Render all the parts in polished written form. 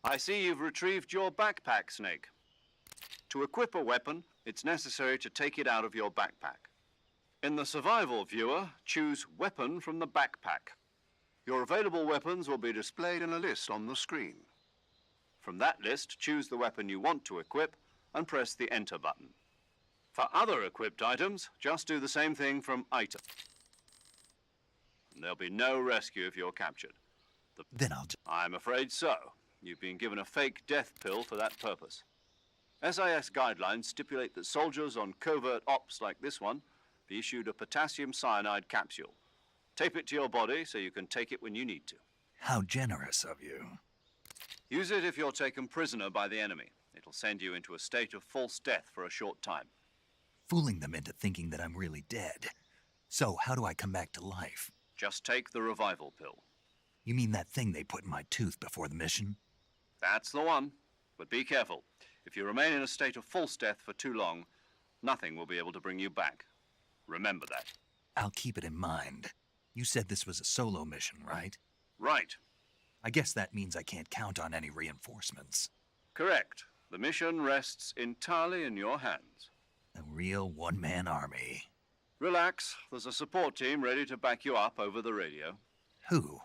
I see you've retrieved your backpack, Snake. To equip a weapon, it's necessary to take it out of your backpack. In the survival viewer, choose Weapon from the backpack. Your available weapons will be displayed in a list on the screen. From that list, choose the weapon you want to equip and press the Enter button. For other equipped items, just do the same thing from Item. And there'll be no rescue if you're captured. Then I'm afraid so. You've been given a fake death pill for that purpose. SIS guidelines stipulate that soldiers on covert ops like this one be issued a potassium cyanide capsule. Tape it to your body so you can take it when you need to. How generous of you. Use it if you're taken prisoner by the enemy. It'll send you into a state of false death for a short time. Fooling them into thinking that I'm really dead. So how do I come back to life? Just take the revival pill. You mean that thing they put in my tooth before the mission? That's the one. But be careful. If you remain in a state of false death for too long, nothing will be able to bring you back. Remember that. I'll keep it in mind. You said this was a solo mission, right? Right. I guess that means I can't count on any reinforcements. Correct. The mission rests entirely in your hands. A real one-man army. Relax. There's a support team ready to back you up over the radio. Who?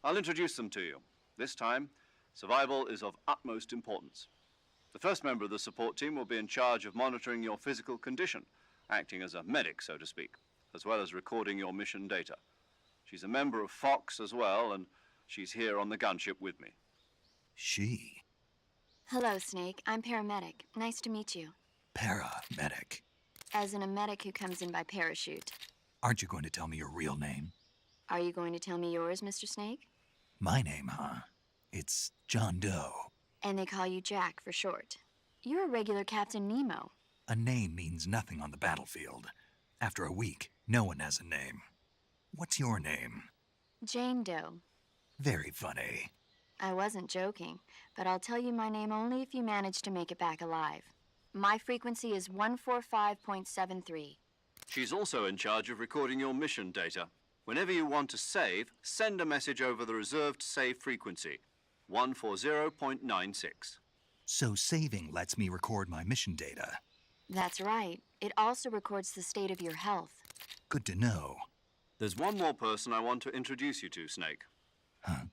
I'll introduce them to you. This time, survival is of utmost importance. The first member of the support team will be in charge of monitoring your physical condition, acting as a medic, so to speak, as well as recording your mission data. She's a member of Fox as well, and she's here on the gunship with me. She? Hello, Snake. I'm paramedic. Nice to meet you. Paramedic. As in a medic who comes in by parachute. Aren't you going to tell me your real name? Are you going to tell me yours, Mr. Snake? My name, huh? It's John Doe. And they call you Jack for short. You're a regular Captain Nemo. A name means nothing on the battlefield. After a week, no one has a name. What's your name? Jane Doe. Very funny. I wasn't joking, but I'll tell you my name only if you manage to make it back alive. My frequency is 145.73. She's also in charge of recording your mission data. Whenever you want to save, send a message over the reserved save frequency, 140.96. So saving lets me record my mission data. That's right. It also records the state of your health. Good to know. There's one more person I want to introduce you to, Snake. Huh?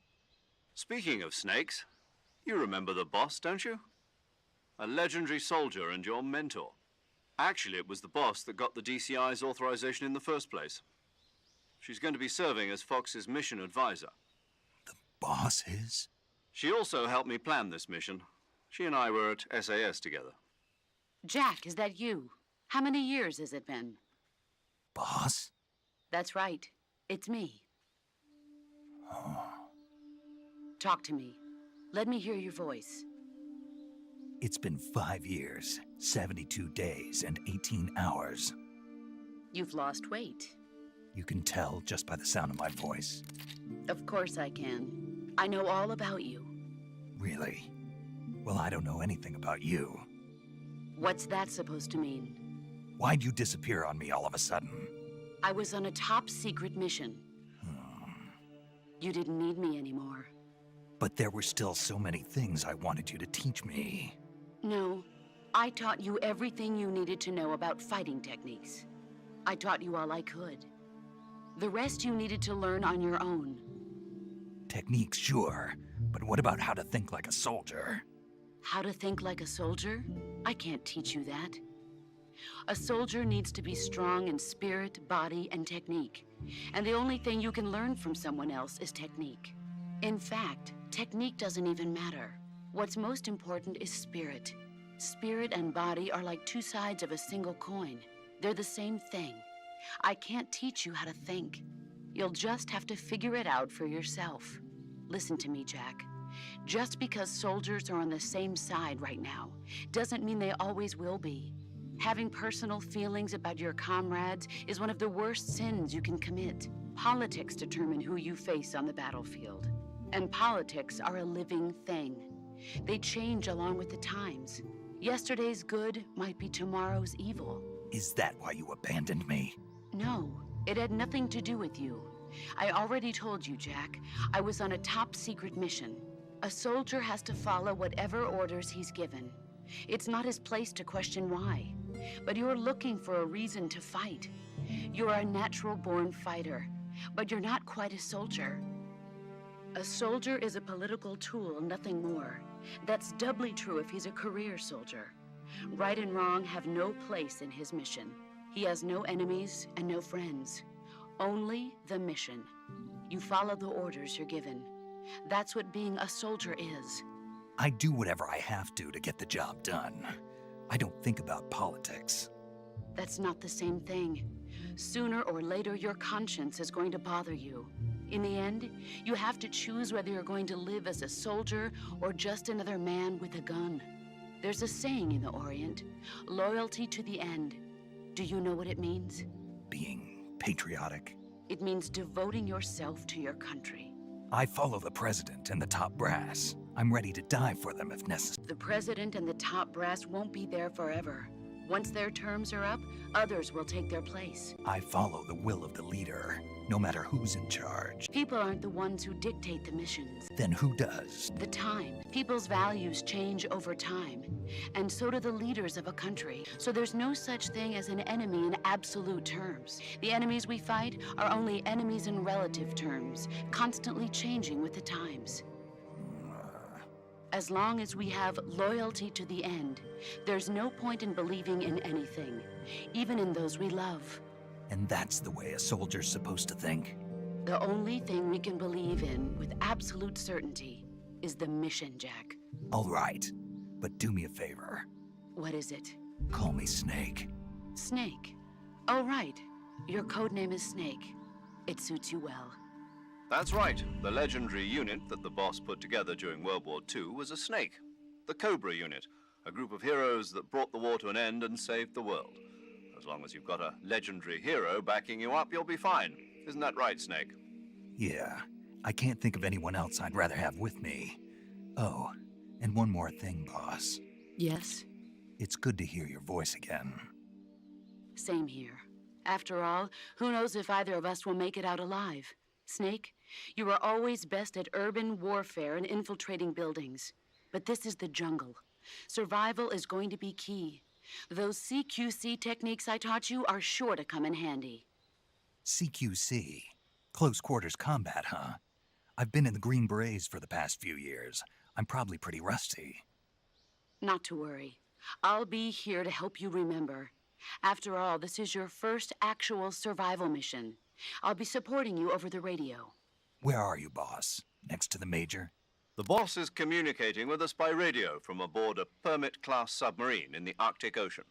Speaking of snakes, you remember the boss, don't you? A legendary soldier and your mentor. Actually, it was the boss that got the DCI's authorization in the first place. She's going to be serving as Fox's mission advisor. The boss is? She also helped me plan this mission. She and I were at SAS together. Jack, is that you? How many years has it been? Boss? That's right. It's me. Oh. Talk to me. Let me hear your voice. It's been 5 years, 72 days, and 18 hours. You've lost weight. You can tell just by the sound of my voice. Of course I can. I know all about you. Really? Well, I don't know anything about you. What's that supposed to mean? Why'd you disappear on me all of a sudden? I was on a top-secret mission. You didn't need me anymore. But there were still so many things I wanted you to teach me. No, I taught you everything you needed to know about fighting techniques. I taught you all I could. The rest you needed to learn on your own. Techniques, sure. But what about how to think like a soldier? How to think like a soldier? I can't teach you that. A soldier needs to be strong in spirit, body, and technique. And the only thing you can learn from someone else is technique. In fact, technique doesn't even matter. What's most important is spirit. Spirit and body are like two sides of a single coin. They're the same thing. I can't teach you how to think. You'll just have to figure it out for yourself. Listen to me, Jack. Just because soldiers are on the same side right now doesn't mean they always will be. Having personal feelings about your comrades is one of the worst sins you can commit. Politics determine who you face on the battlefield. And politics are a living thing. They change along with the times. Yesterday's good might be tomorrow's evil. Is that why you abandoned me? No, it had nothing to do with you. I already told you, Jack. I was on a top-secret mission. A soldier has to follow whatever orders he's given. It's not his place to question why, but you're looking for a reason to fight. You're a natural-born fighter, but you're not quite a soldier. A soldier is a political tool, nothing more. That's doubly true if he's a career soldier. Right and wrong have no place in his mission. He has no enemies and no friends. Only the mission. You follow the orders you're given. That's what being a soldier is. I do whatever I have to get the job done. I don't think about politics. That's not the same thing. Sooner or later, your conscience is going to bother you. In the end, you have to choose whether you're going to live as a soldier or just another man with a gun. There's a saying in the Orient, loyalty to the end. Do you know what it means? Being patriotic. It means devoting yourself to your country. I follow the president and the top brass. I'm ready to die for them if necessary. The president and the top brass won't be there forever. Once their terms are up, others will take their place. I follow the will of the leader, no matter who's in charge. People aren't the ones who dictate the missions. Then who does? The time. People's values change over time, and so do the leaders of a country. So there's no such thing as an enemy in absolute terms. The enemies we fight are only enemies in relative terms, constantly changing with the times. As long as we have loyalty to the end, there's no point in believing in anything, even in those we love. And that's the way a soldier's supposed to think? The only thing we can believe in with absolute certainty is the mission, Jack. All right, but do me a favor. What is it? Call me Snake. Snake. Oh, right. Your code name is Snake. It suits you well. That's right. The legendary unit that the boss put together during World War II was a snake. The Cobra unit, a group of heroes that brought the war to an end and saved the world. As long as you've got a legendary hero backing you up, you'll be fine. Isn't that right, Snake? Yeah, I can't think of anyone else I'd rather have with me. Oh, and one more thing, boss. Yes? It's good to hear your voice again. Same here. After all, who knows if either of us will make it out alive? Snake, you were always best at urban warfare and infiltrating buildings. But this is the jungle. Survival is going to be key. Those CQC techniques I taught you are sure to come in handy. CQC? Close quarters combat, huh? I've been in the Green Berets for the past few years. I'm probably pretty rusty. Not to worry. I'll be here to help you remember. After all, this is your first actual survival mission. I'll be supporting you over the radio. Where are you, boss? Next to the Major? The boss is communicating with us by radio from aboard a Permit-class submarine in the Arctic Ocean.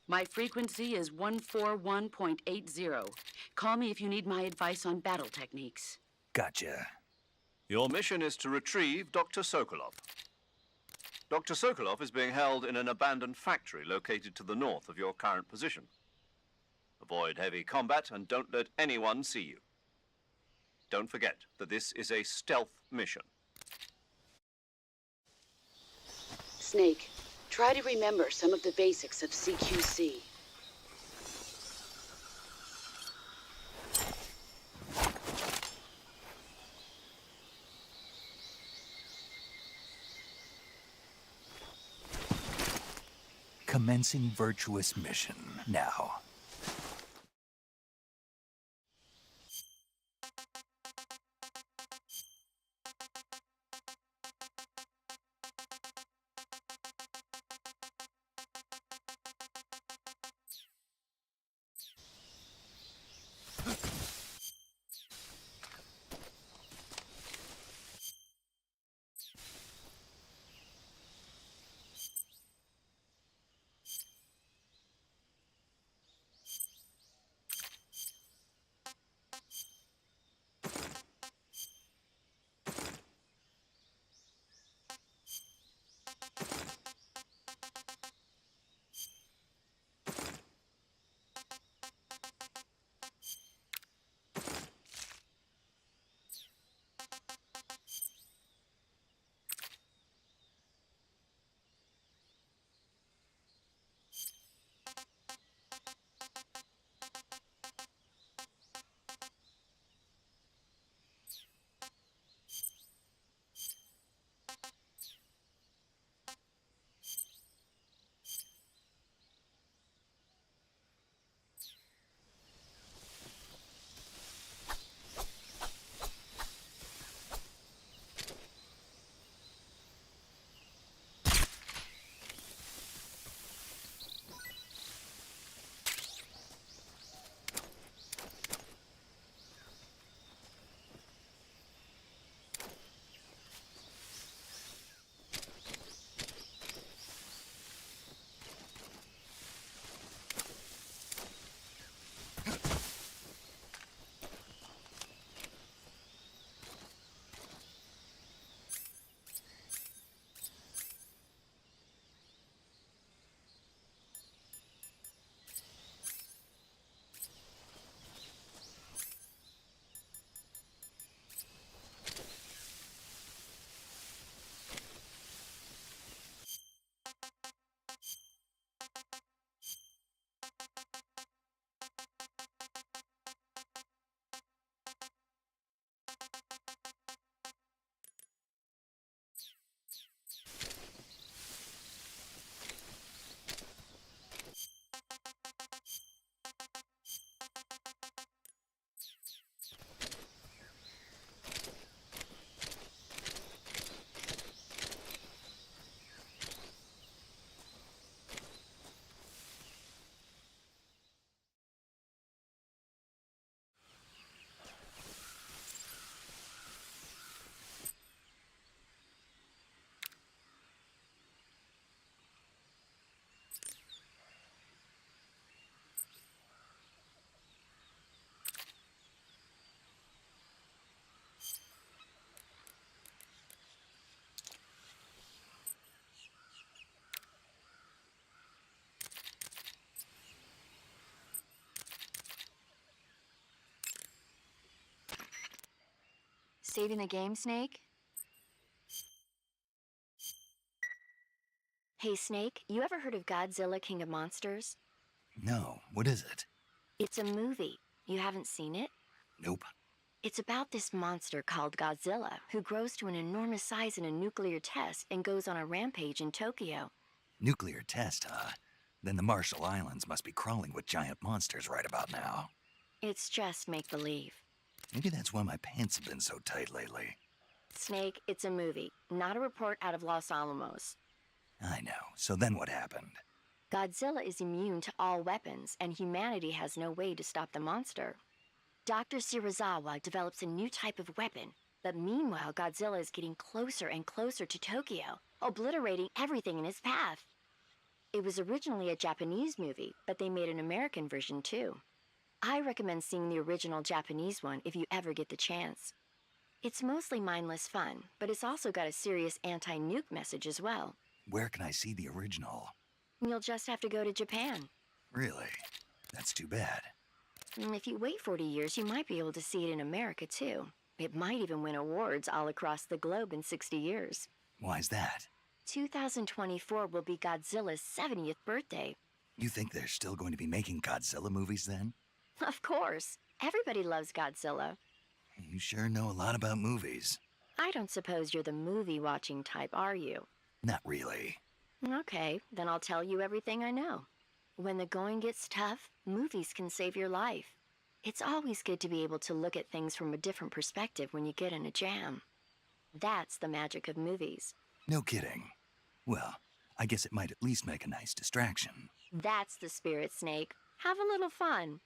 My frequency is 141.80. Call me if you need my advice on battle techniques. Gotcha. Your mission is to retrieve Dr. Sokolov. Dr. Sokolov is being held in an abandoned factory located to the north of your current position. Avoid heavy combat and don't let anyone see you. Don't forget that this is a stealth mission. Snake, try to remember some of the basics of CQC. Commencing virtuous mission now. Saving the game, Snake? Hey, Snake, you ever heard of Godzilla King of Monsters? No, what is it? It's a movie. You haven't seen it? Nope. It's about this monster called Godzilla who grows to an enormous size in a nuclear test and goes on a rampage in Tokyo. Nuclear test, huh? Then the Marshall Islands must be crawling with giant monsters right about now. It's just make-believe. Maybe that's why my pants have been so tight lately. Snake, it's a movie, not a report out of Los Alamos. I know. So then what happened? Godzilla is immune to all weapons, and humanity has no way to stop the monster. Dr. Shirazawa develops a new type of weapon, but meanwhile, Godzilla is getting closer and closer to Tokyo, obliterating everything in his path. It was originally a Japanese movie, but they made an American version too. I recommend seeing the original Japanese one if you ever get the chance. It's mostly mindless fun, but it's also got a serious anti-nuke message as well. Where can I see the original? You'll just have to go to Japan. Really? That's too bad. If you wait 40 years, you might be able to see it in America too. It might even win awards all across the globe in 60 years. Why's that? 2024 will be Godzilla's 70th birthday. You think they're still going to be making Godzilla movies then? Of course. Everybody loves Godzilla. You sure know a lot about movies. I don't suppose you're the movie-watching type, are you? Not really. Okay, then I'll tell you everything I know. When the going gets tough, movies can save your life. It's always good to be able to look at things from a different perspective when you get in a jam. That's the magic of movies. No kidding. Well, I guess it might at least make a nice distraction. That's the spirit, Snake. Have a little fun.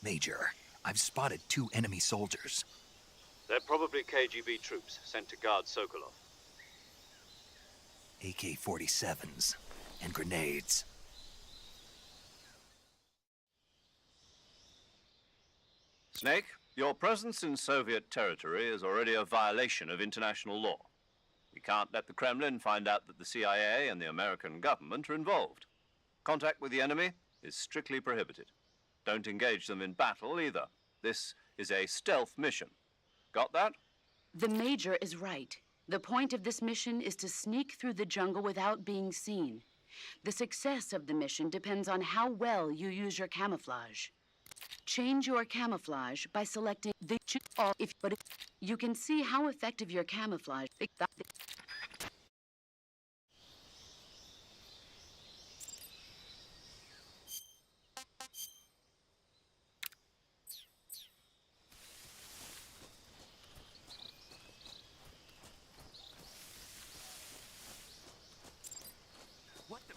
Major, I've spotted 2 enemy soldiers. They're probably KGB troops sent to guard Sokolov. AK-47s and grenades. Snake, your presence in Soviet territory is already a violation of international law. We can't let the Kremlin find out that the CIA and the American government are involved. Contact with the enemy is strictly prohibited. Don't engage them in battle either. This is a stealth mission. Got that? The Major is right. The point of this mission is to sneak through the jungle without being seen. The success of the mission depends on how well you use your camouflage. Change your camouflage by selecting the you can see how effective your camouflage is. What the?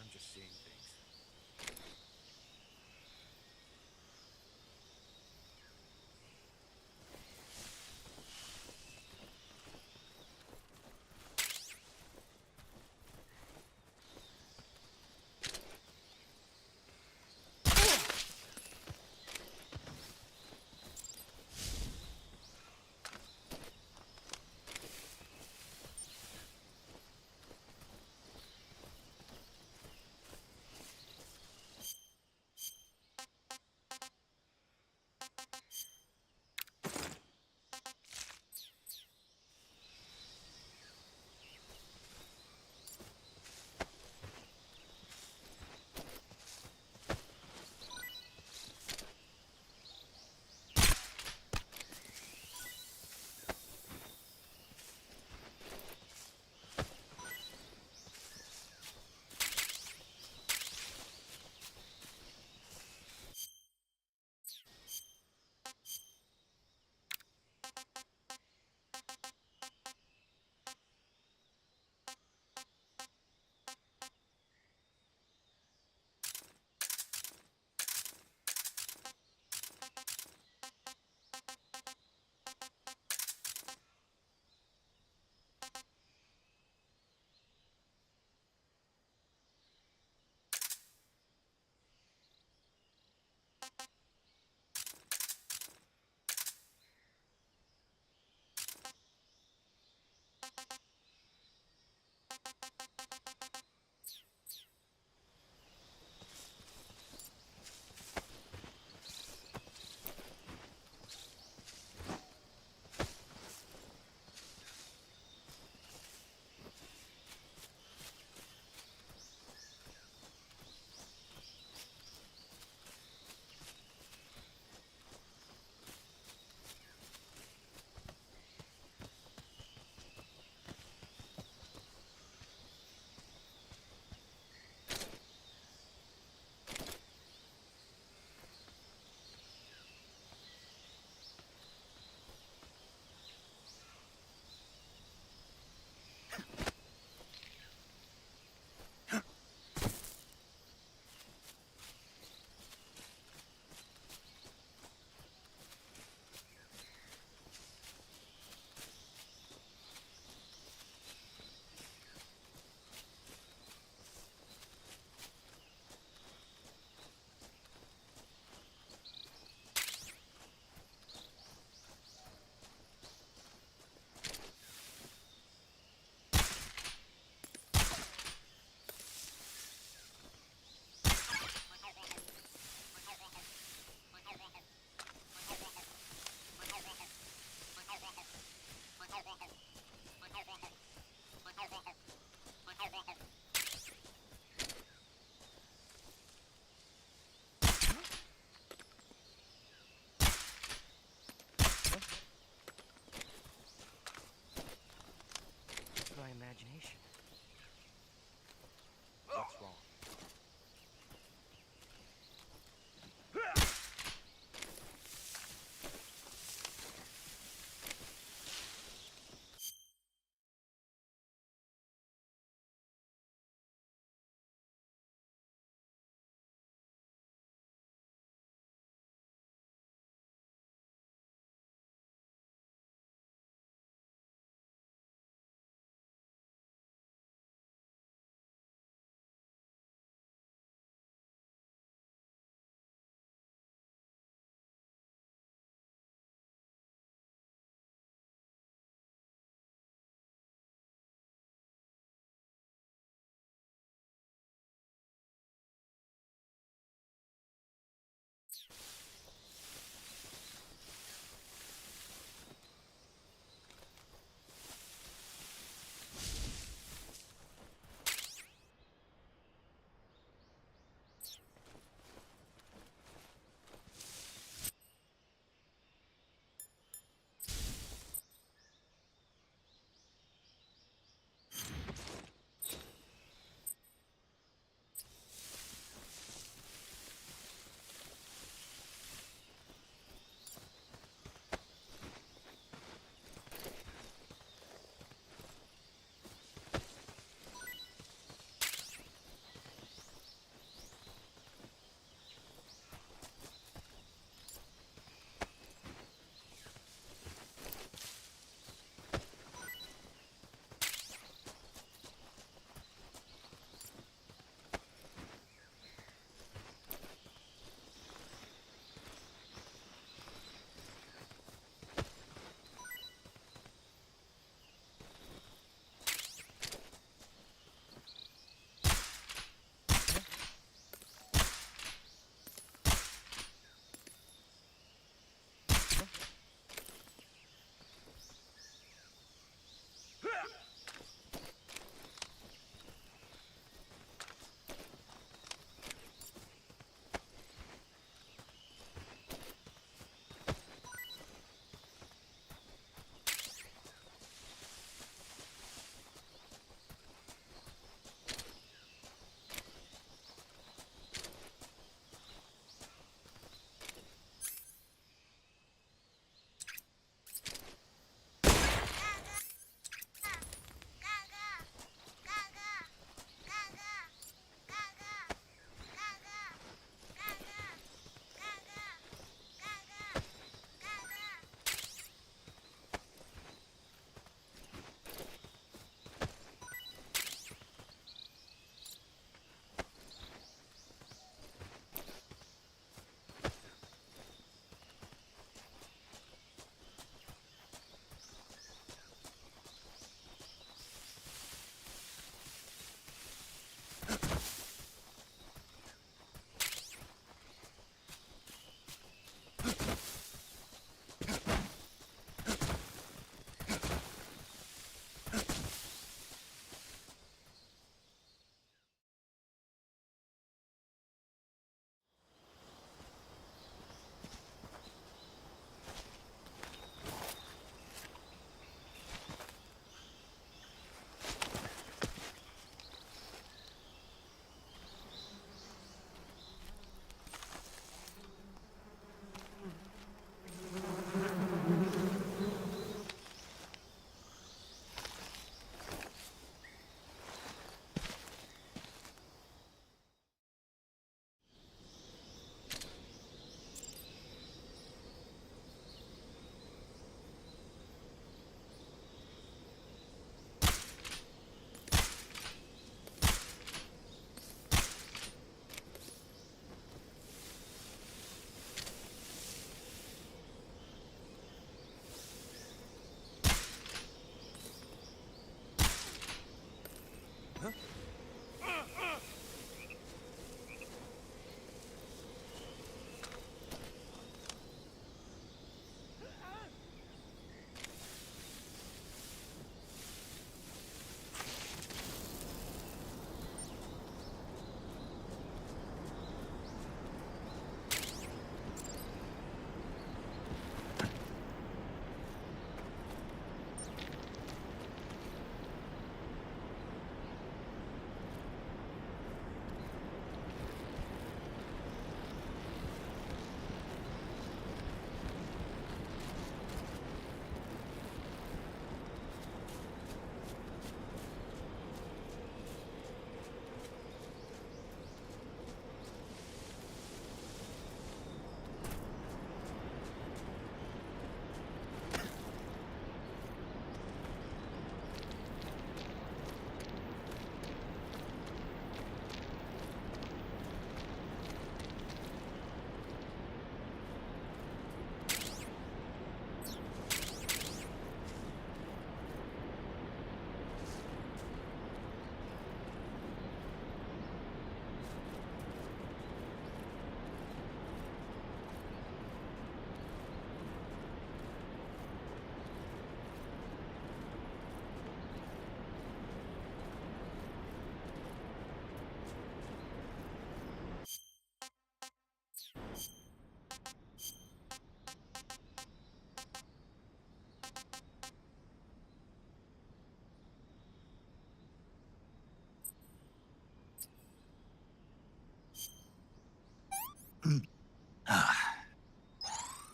I'm just seeing things.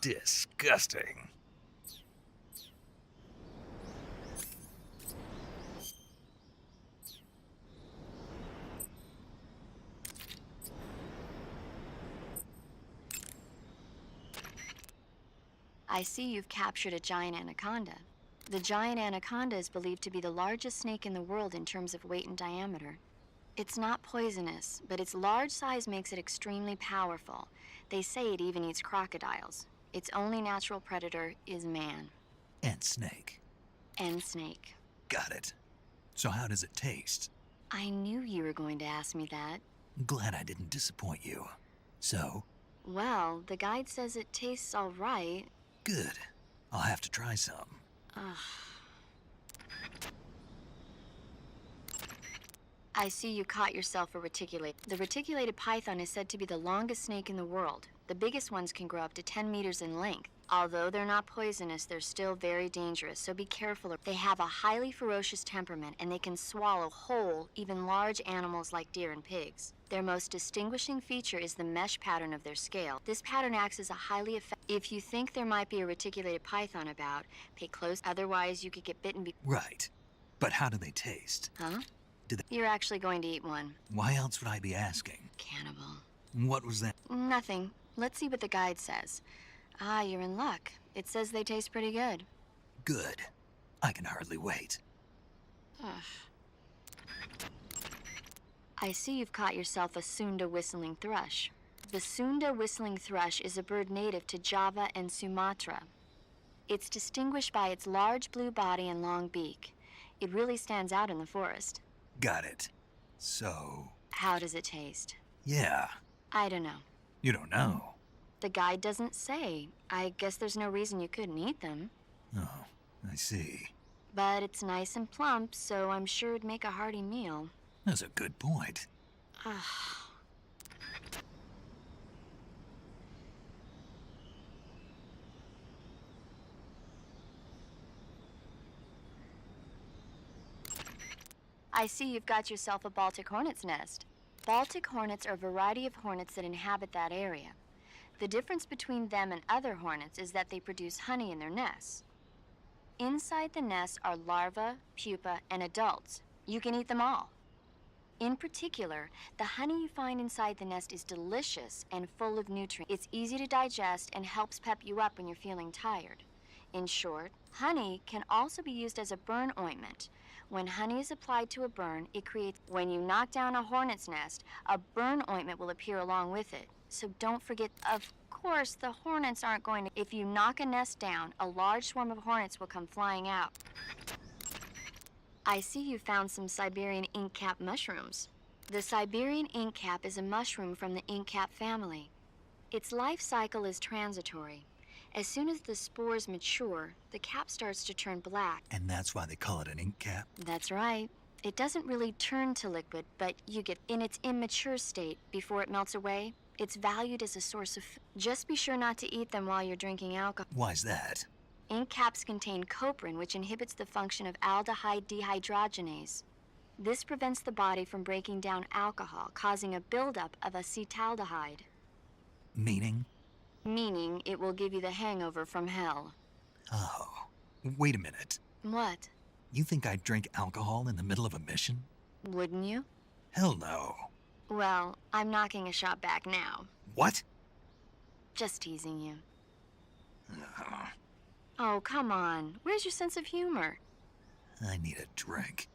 Disgusting. I see you've captured a giant anaconda. The giant anaconda is believed to be the largest snake in the world in terms of weight and diameter. It's not poisonous, but its large size makes it extremely powerful. They say it even eats crocodiles. Its only natural predator is man. And snake. And snake. Got it. So how does it taste? I knew you were going to ask me that. Glad I didn't disappoint you. So? Well, the guide says it tastes all right. Good. I'll have to try some. Ugh. I see you caught yourself a reticulated. The reticulated python is said to be the longest snake in the world. The biggest ones can grow up to 10 meters in length. Although they're not poisonous, they're still very dangerous, so be careful. They have a highly ferocious temperament, and they can swallow whole, even large animals like deer and pigs. Their most distinguishing feature is the mesh pattern of their scale. This pattern acts as a highly effective... If you think there might be a reticulated python about, pay close, otherwise you could get bitten Right. But how do they taste? Huh? Do they... You're actually going to eat one. Why else would I be asking? Cannibal. What was that? Nothing. Let's see what the guide says. Ah, you're in luck. It says they taste pretty good. Good. I can hardly wait. Ugh. I see you've caught yourself a Sunda whistling thrush. The Sunda whistling thrush is a bird native to Java and Sumatra. It's distinguished by its large blue body and long beak. It really stands out in the forest. Got it. So... How does it taste? Yeah. I don't know. You don't know? The guide doesn't say. I guess there's no reason you couldn't eat them. Oh, I see. But it's nice and plump, so I'm sure it'd make a hearty meal. That's a good point. Ugh. I see you've got yourself a Baltic hornet's nest. Baltic hornets are a variety of hornets that inhabit that area. The difference between them and other hornets is that they produce honey in their nests. Inside the nests are larvae, pupa, and adults. You can eat them all. In particular, the honey you find inside the nest is delicious and full of nutrients. It's easy to digest and helps pep you up when you're feeling tired. In short, honey can also be used as a burn ointment. When honey is applied to a burn, it creates... When you knock down a hornet's nest, a burn ointment will appear along with it. So don't forget, of course, the hornets aren't going to... If you knock a nest down, a large swarm of hornets will come flying out. I see you found some Siberian inkcap mushrooms. The Siberian inkcap is a mushroom from the inkcap family. Its life cycle is transitory. As soon as the spores mature, the cap starts to turn black. And that's why they call it an ink cap? That's right. It doesn't really turn to liquid, but you get in its immature state before it melts away. It's valued as a source of food. Just be sure not to eat them while you're drinking alcohol. Why's that? Ink caps contain coprin, which inhibits the function of aldehyde dehydrogenase. This prevents the body from breaking down alcohol, causing a buildup of acetaldehyde. Meaning? Meaning it will give you the hangover from hell. Oh, wait a minute. What? You think I'd drink alcohol in the middle of a mission? Wouldn't you? Hell no. Well, I'm knocking a shot back now. What? Just teasing you. Uh, Oh, come on. Where's your sense of humor? I need a drink.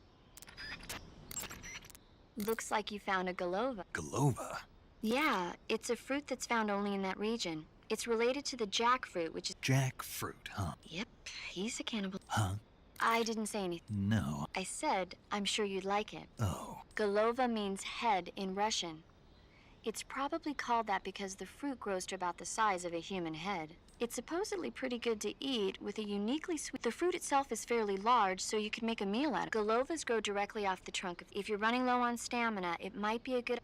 Looks like you found a Golova. Golova? Yeah, it's a fruit that's found only in that region. It's related to the jackfruit, which is... Jackfruit, huh? Yep, he's a cannibal. Huh? I didn't say anything. No. I said, I'm sure you'd like it. Oh. Golova means head in Russian. It's probably called that because the fruit grows to about the size of a human head. It's supposedly pretty good to eat with a uniquely sweet... The fruit itself is fairly large, so you could make a meal out of it. Golovas grow directly off the trunk. If you're running low on stamina, it might be a good...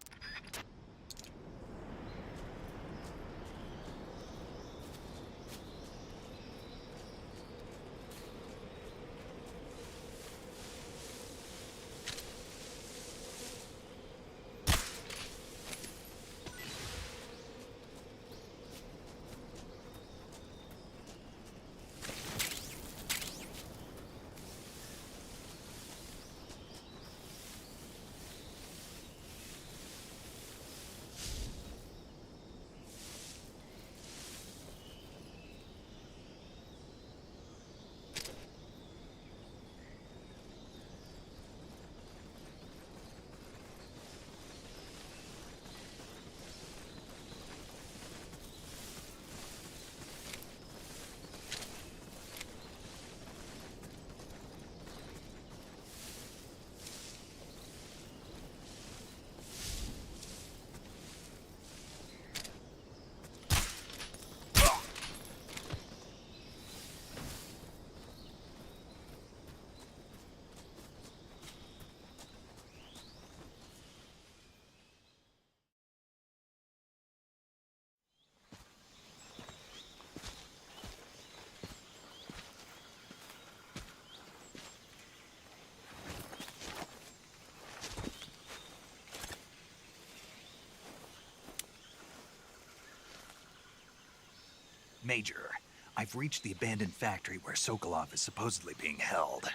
Major, I've reached the abandoned factory where Sokolov is supposedly being held.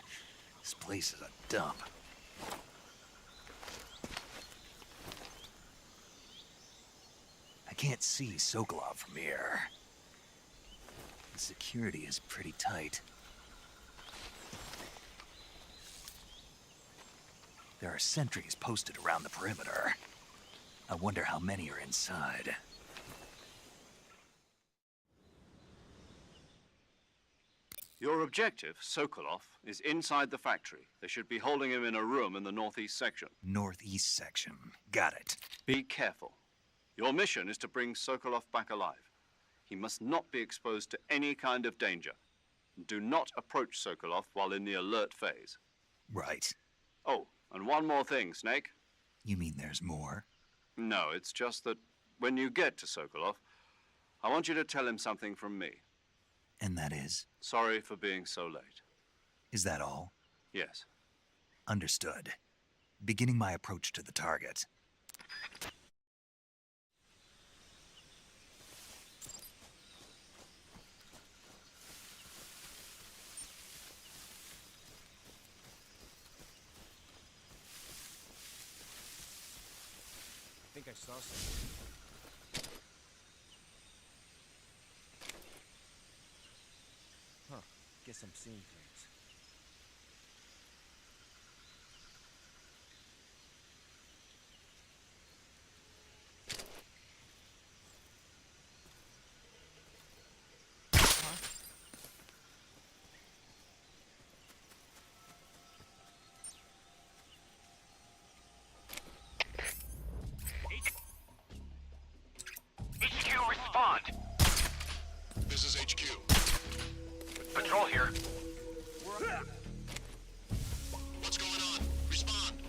This place is a dump. I can't see Sokolov from here. The security is pretty tight. There are sentries posted around the perimeter. I wonder how many are inside. Your objective, Sokolov, is inside the factory. They should be holding him in a room in the northeast section. Northeast section. Got it. Be careful. Your mission is to bring Sokolov back alive. He must not be exposed to any kind of danger. Do not approach Sokolov while in the alert phase. Right. Oh, and one more thing, Snake. You mean there's more? No, it's just that when you get to Sokolov, I want you to tell him something from me. And that is? Sorry for being so late. Is that all? Yes. Understood. Beginning my approach to the target. I think I saw something. Huh. Guess I'm seeing things. HQ, respond. This is HQ. Patrol here. What's going on? Respond.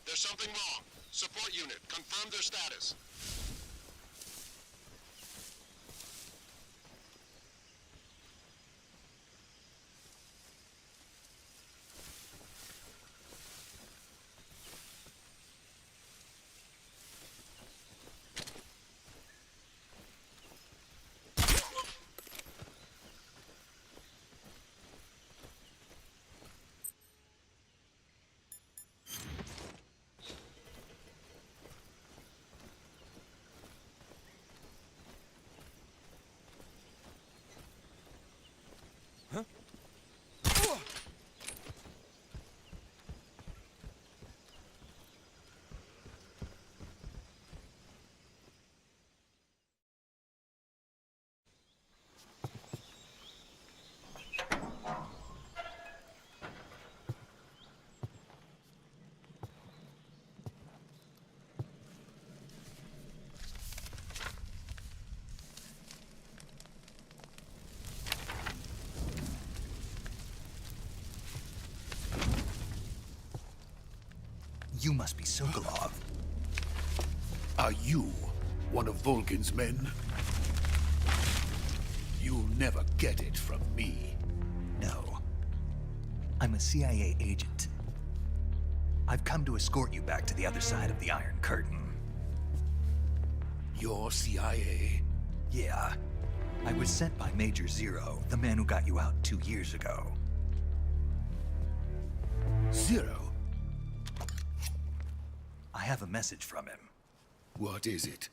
There's something wrong. Support unit, confirm their status. You must be Sokolov. Are you one of Volgin's men? You'll never get it from me. No. I'm a CIA agent. I've come to escort you back to the other side of the Iron Curtain. You're CIA? Yeah. I was sent by Major Zero, the man who got you out 2 years ago. Zero? I have a message from him. What is it?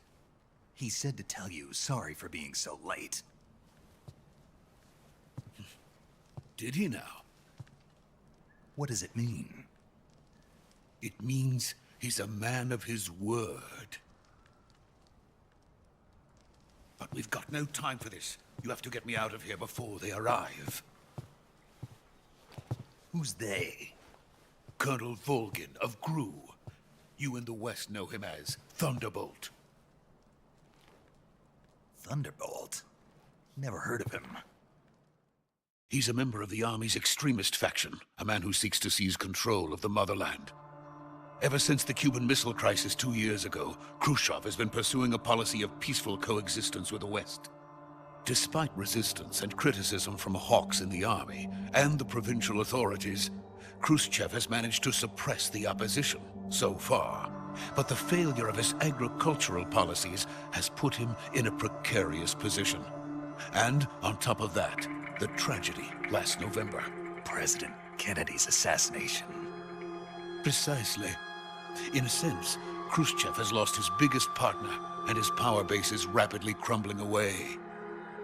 He said to tell you sorry for being so late. Did he now? What does it mean? It means he's a man of his word. But we've got no time for this. You have to get me out of here before they arrive. Who's they? Colonel Volgin of GRU. You in the West know him as Thunderbolt. Thunderbolt? Never heard of him. He's a member of the Army's extremist faction, a man who seeks to seize control of the motherland. Ever since the Cuban Missile Crisis 2 years ago, Khrushchev has been pursuing a policy of peaceful coexistence with the West. Despite resistance and criticism from hawks in the Army and the provincial authorities, Khrushchev has managed to suppress the opposition, so far. But the failure of his agricultural policies has put him in a precarious position. And on top of that, the tragedy last November. President Kennedy's assassination. Precisely. In a sense, Khrushchev has lost his biggest partner, and his power base is rapidly crumbling away.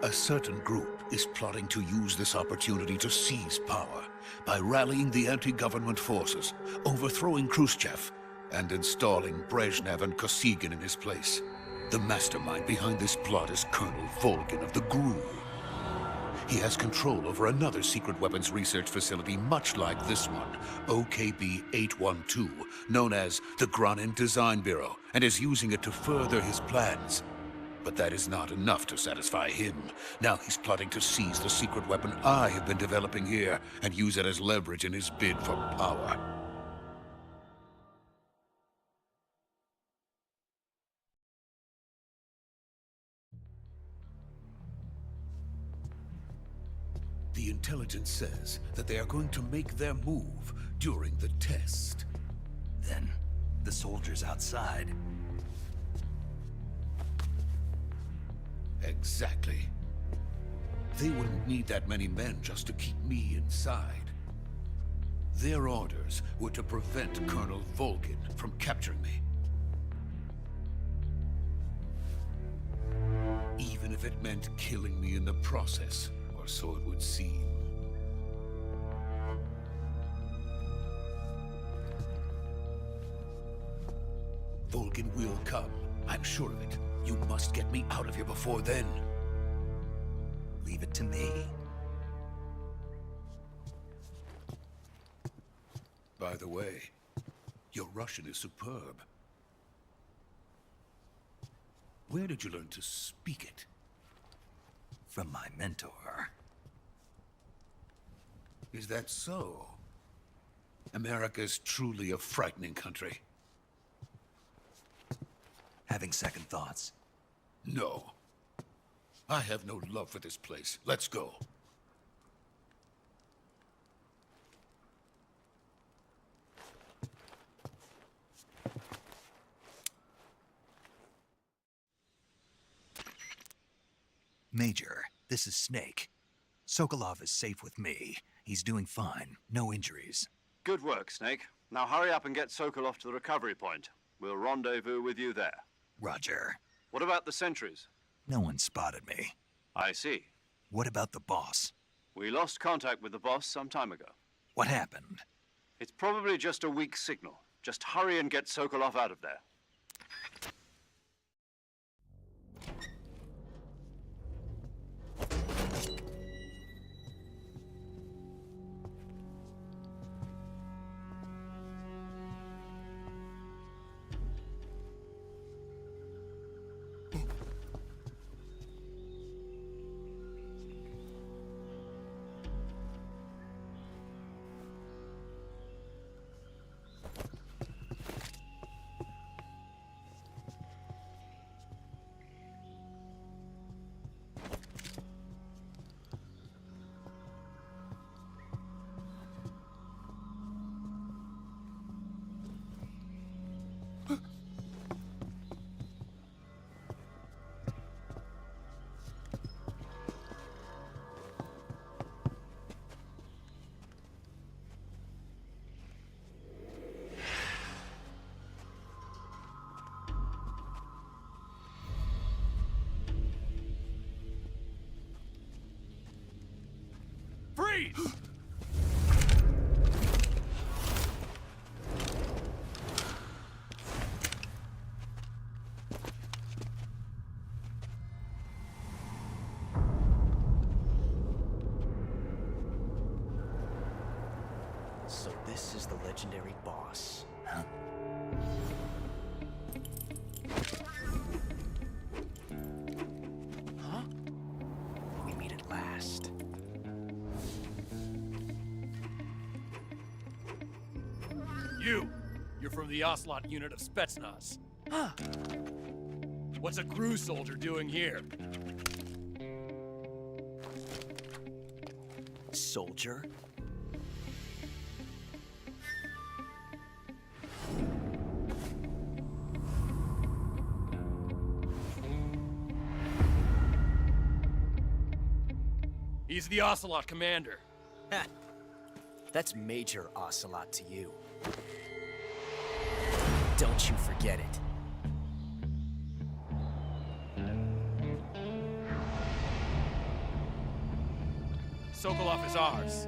A certain group is plotting to use this opportunity to seize power by rallying the anti-government forces, overthrowing Khrushchev, and installing Brezhnev and Kosygin in his place. The mastermind behind this plot is Colonel Volgin of the GRU. He has control over another secret weapons research facility much like this one, OKB-812, known as the Granin Design Bureau, and is using it to further his plans. But that is not enough to satisfy him. Now he's plotting to seize the secret weapon I have been developing here and use it as leverage in his bid for power. The intelligence says that they are going to make their move during the test. Then, the soldiers outside. Exactly. They wouldn't need that many men just to keep me inside. Their orders were to prevent Colonel Volgin from capturing me. Even if it meant killing me in the process, or so it would seem. Volgin will come. I'm sure of it. You must get me out of here before then. Leave it to me. By the way, your Russian is superb. Where did you learn to speak it? From my mentor. Is that so? America is truly a frightening country. Having second thoughts. No. I have no love for this place. Let's go. Major, this is Snake. Sokolov is safe with me. He's doing fine. No injuries. Good work, Snake. Now hurry up and get Sokolov to the recovery point. We'll rendezvous with you there. Roger. What about the sentries? No one spotted me. I see. What about the boss? We lost contact with the boss some time ago. What happened? It's probably just a weak signal. Just hurry and get Sokolov out of there. Freeze! So this is the legendary boss. Huh? Huh? We meet at last. You're from the Ocelot unit of Spetsnaz. Huh. What's a GRU soldier doing here? Soldier? He's the Ocelot commander. Heh. That's Major Ocelot to you. Don't you forget it. Sokolov is ours.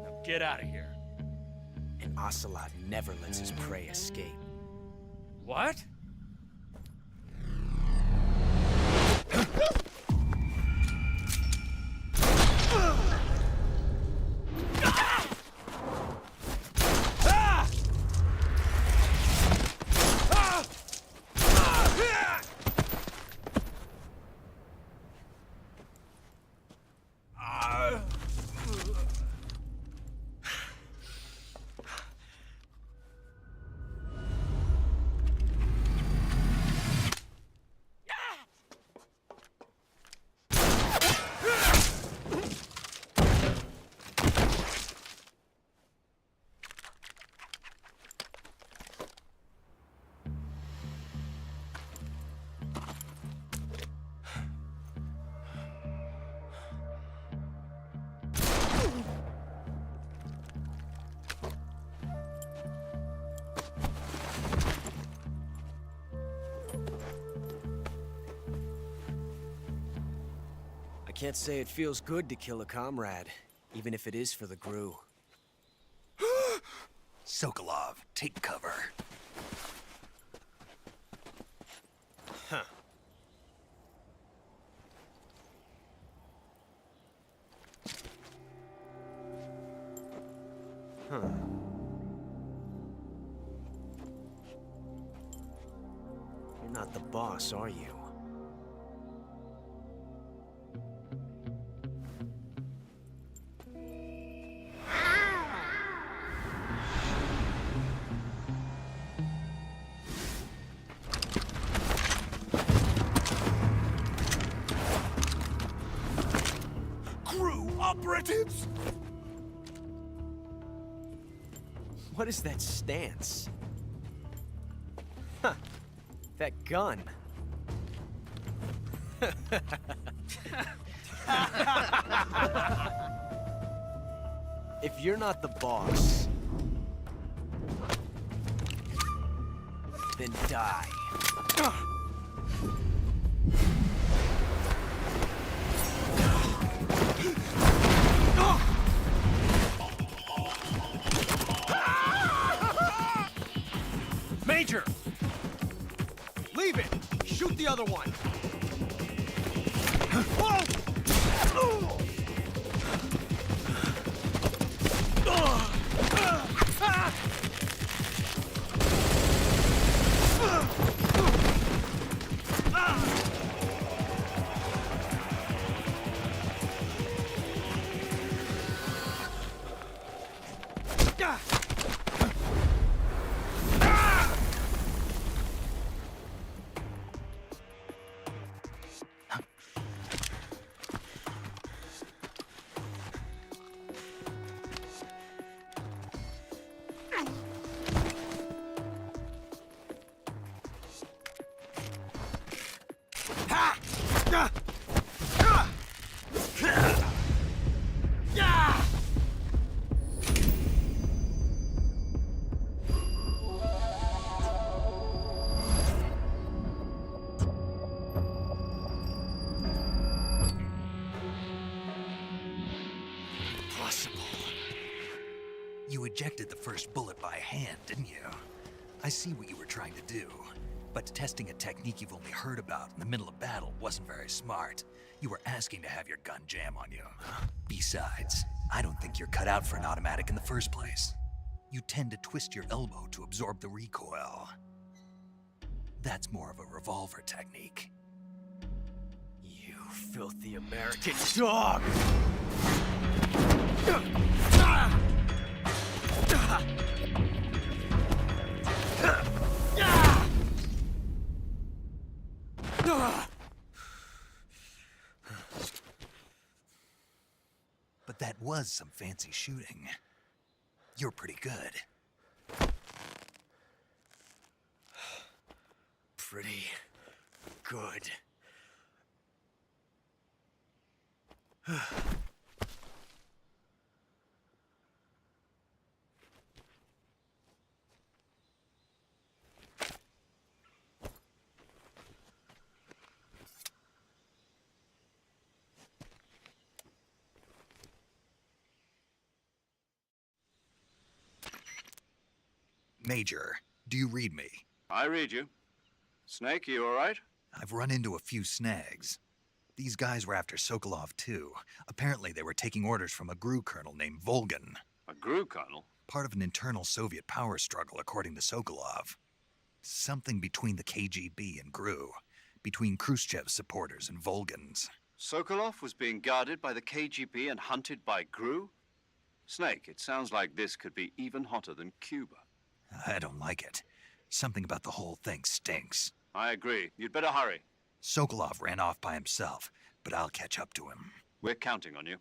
Now get out of here. And Ocelot never lets his prey escape. What? I can't say it feels good to kill a comrade, even if it is for the Gru. Sokolov, take cover. Huh. Huh. You're not the boss, are you? Operatives! What is that stance? Huh. That gun. If you're not the boss, then die. Major! Leave it! Shoot the other one! You ejected the first bullet by hand, didn't you? I see what you were trying to do. But testing a technique you've only heard about in the middle of battle wasn't very smart. You were asking to have your gun jam on you. Besides, I don't think you're cut out for an automatic in the first place. You tend to twist your elbow to absorb the recoil. That's more of a revolver technique. You filthy American dog! But that was some fancy shooting. You're pretty good. Pretty good. Major, do you read me? I read you. Snake, you all right? I've run into a few snags. These guys were after Sokolov, too. Apparently, they were taking orders from a GRU colonel named Volgan. A GRU colonel? Part of an internal Soviet power struggle, according to Sokolov. Something between the KGB and GRU. Between Khrushchev's supporters and Volgan's. Sokolov was being guarded by the KGB and hunted by GRU? Snake, it sounds like this could be even hotter than Cuba. I don't like it. Something about the whole thing stinks. I agree. You'd better hurry. Sokolov ran off by himself, but I'll catch up to him. We're counting on you.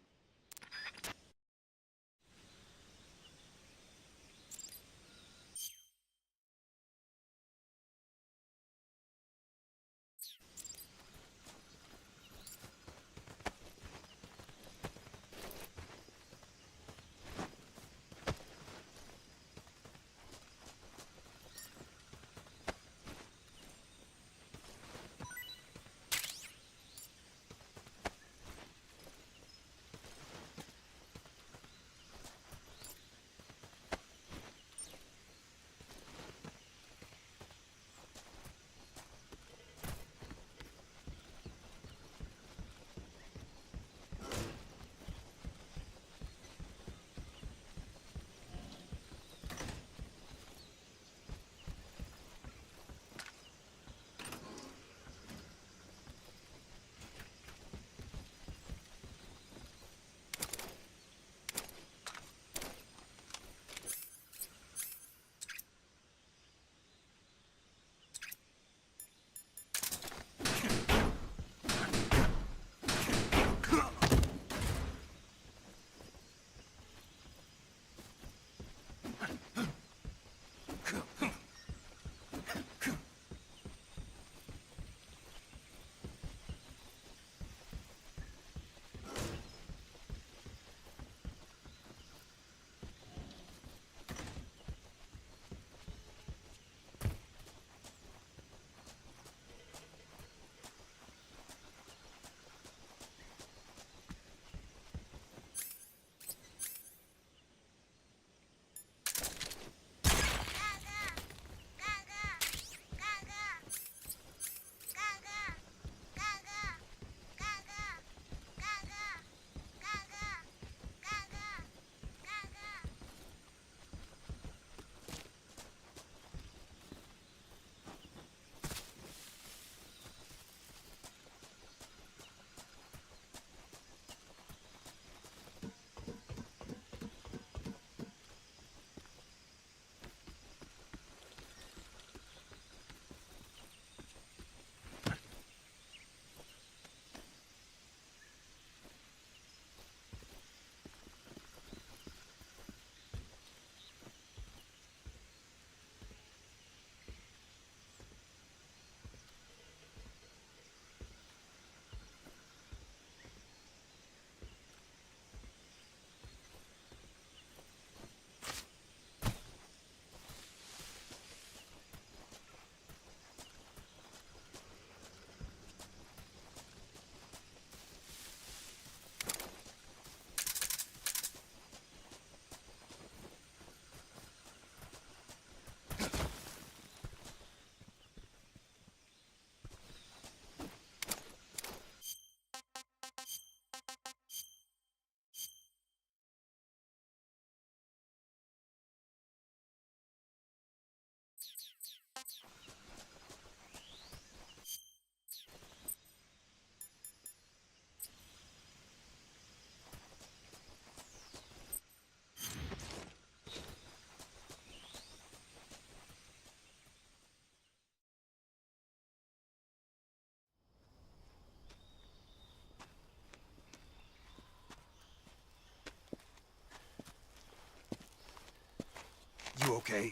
You okay?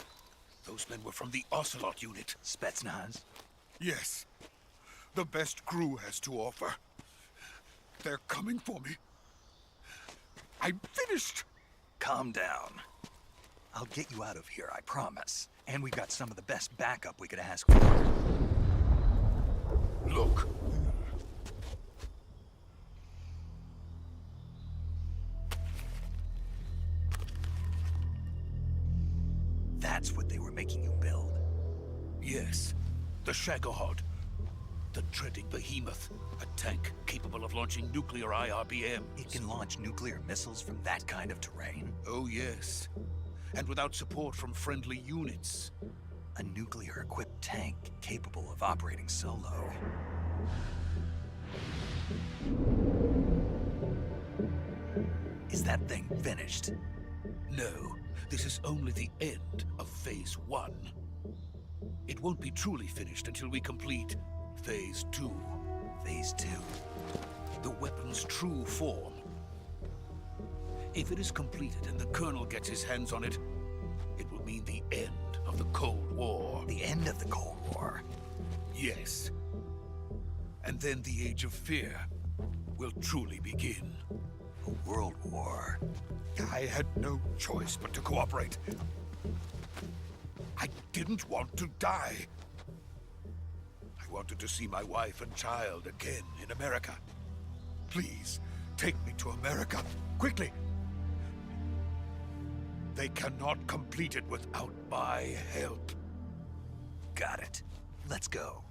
Those men were from the Ocelot unit. Spetsnaz? Yes. The best GRU has to offer. They're coming for me. I'm finished! Calm down. I'll get you out of here, I promise. And we've got some of the best backup we could ask for. Look. That's what they were making Yes, the Shagohod. The dreading behemoth. A tank capable of launching nuclear IRBMs. It can launch nuclear missiles from that kind of terrain? Oh, yes. And without support from friendly units. A nuclear-equipped tank capable of operating solo. Is that thing finished? No, this is only the end of Phase 1. It won't be truly finished until we complete Phase 2. Phase 2? The weapon's true form. If it is completed and the Colonel gets his hands on it, it will mean the end of the Cold War. The end of the Cold War? Yes. And then the Age of Fear will truly begin. A world war. I had no choice but to cooperate. I didn't want to die. I wanted to see my wife and child again in America. Please, take me to America, quickly. They cannot complete it without my help. Got it. Let's go.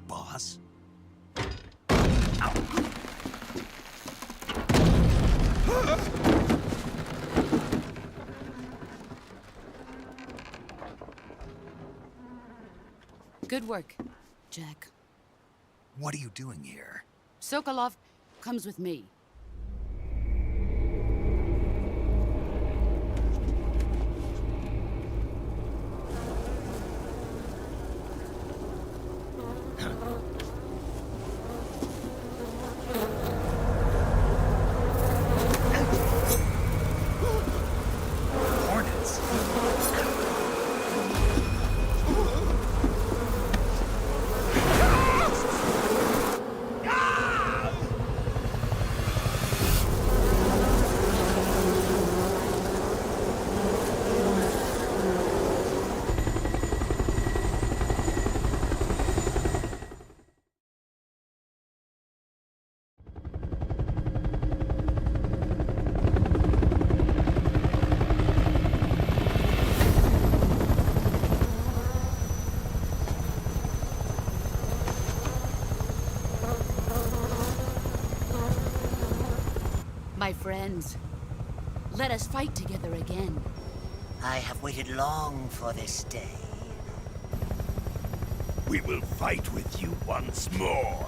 Boss? Good work, Jack. What are you doing here? Sokolov comes with me. Hornets? My friends, let us fight together again. I have waited long for this day. We will fight with you once more.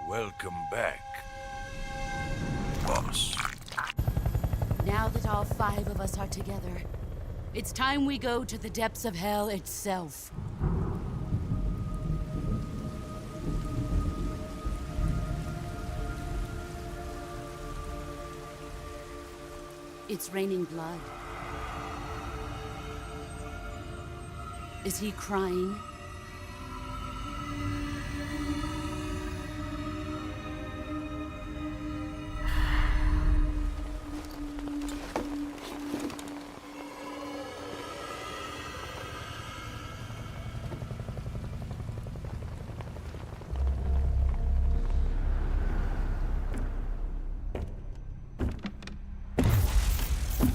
Welcome back, boss. Now that all 5 of us are together, it's time we go to the depths of hell itself. It's raining blood. Is he crying?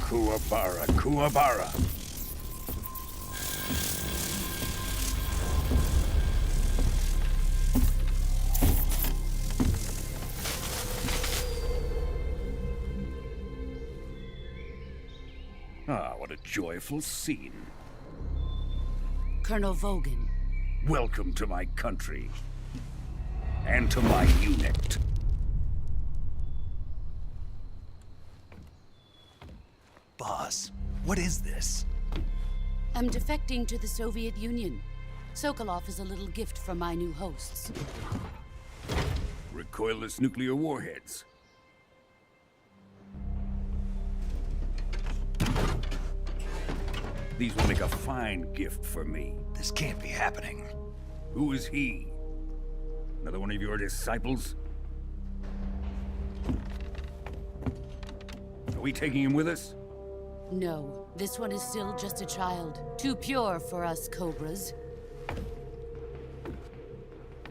Kuwabara, Kuwabara. Ah, what a joyful scene. Colonel Vogan. Welcome to my country. And to my unit. Boss, what is this? I'm defecting to the Soviet Union. Sokolov is a little gift from my new hosts. Recoilless nuclear warheads. These will make a fine gift for me. This can't be happening. Who is he? Another one of your disciples? Are we taking him with us? No, this one is still just a child. Too pure for us Cobras.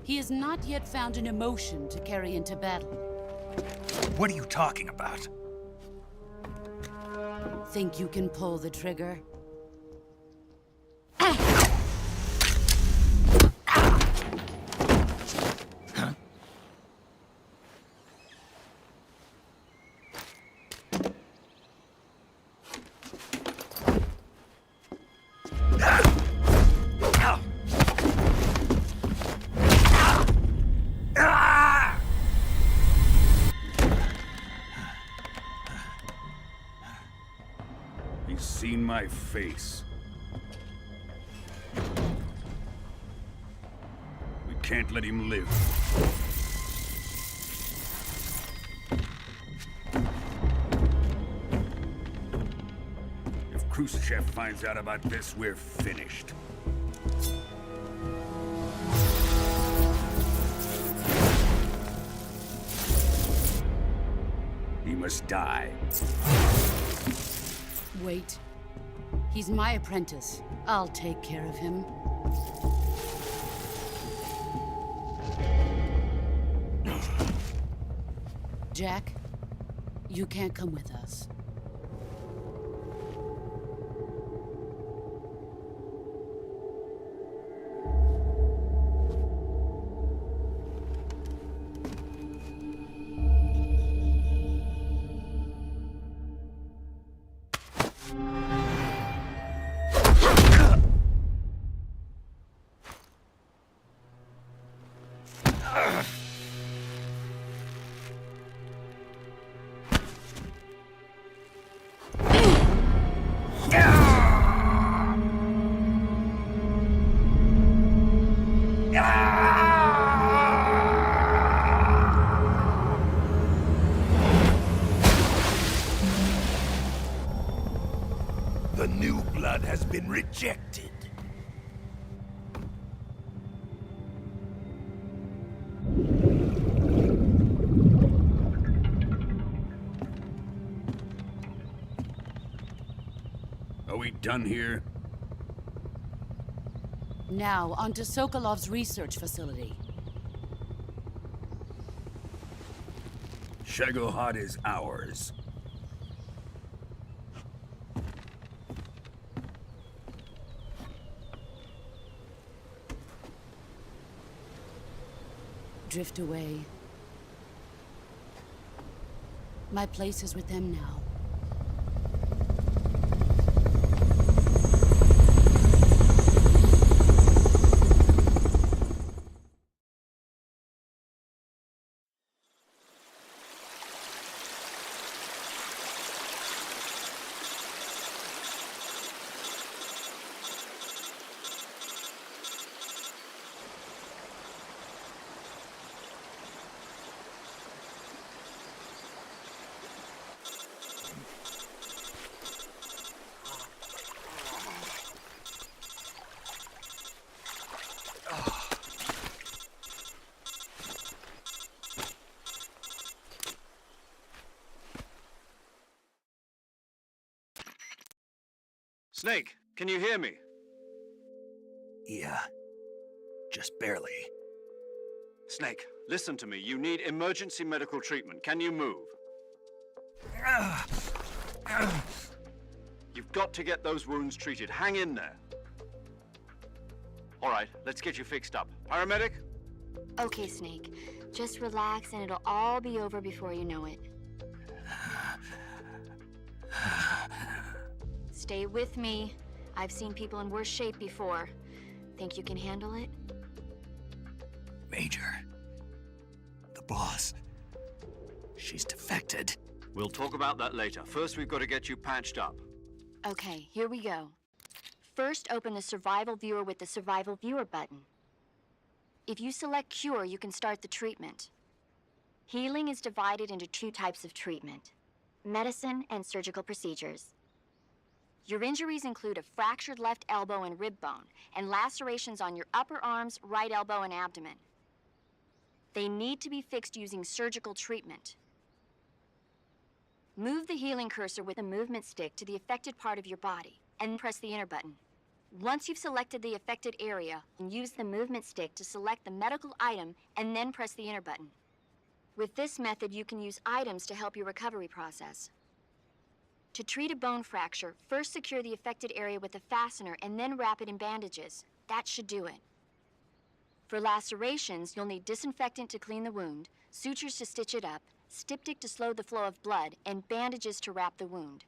He has not yet found an emotion to carry into battle. What are you talking about? Think you can pull the trigger? He's seen my face. We can't let him live. If Khrushchev finds out about this, we're finished. He must die. Wait. He's my apprentice. I'll take care of him. Jack, you can't come with us. The new blood has been rejected. Are we done here? Now, onto Sokolov's research facility. Shagohod is ours. Drift away. My place is with them now. Snake, can you hear me? Yeah. Just barely. Snake, listen to me. You need emergency medical treatment. Can you move? You've got to get those wounds treated. Hang in there. All right, let's get you fixed up. Paramedic? Okay, Snake. Just relax and it'll all be over before you know it. Stay with me. I've seen people in worse shape before. Think you can handle it? Major. The boss. She's defected. We'll talk about that later. First, we've got to get you patched up. Okay, here we go. First, open the Survival Viewer with the Survival Viewer button. If you select Cure, you can start the treatment. Healing is divided into two types of treatment: medicine and surgical procedures. Your injuries include a fractured left elbow and rib bone, and lacerations on your upper arms, right elbow, and abdomen. They need to be fixed using surgical treatment. Move the healing cursor with a movement stick to the affected part of your body, and press the enter button. Once you've selected the affected area, use the movement stick to select the medical item, and then press the enter button. With this method, you can use items to help your recovery process. To treat a bone fracture, first secure the affected area with a fastener and then wrap it in bandages. That should do it. For lacerations, you'll need disinfectant to clean the wound, sutures to stitch it up, styptic to slow the flow of blood, and bandages to wrap the wound.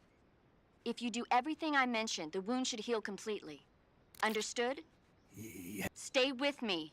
If you do everything I mentioned, the wound should heal completely. Understood? Yeah. Stay with me.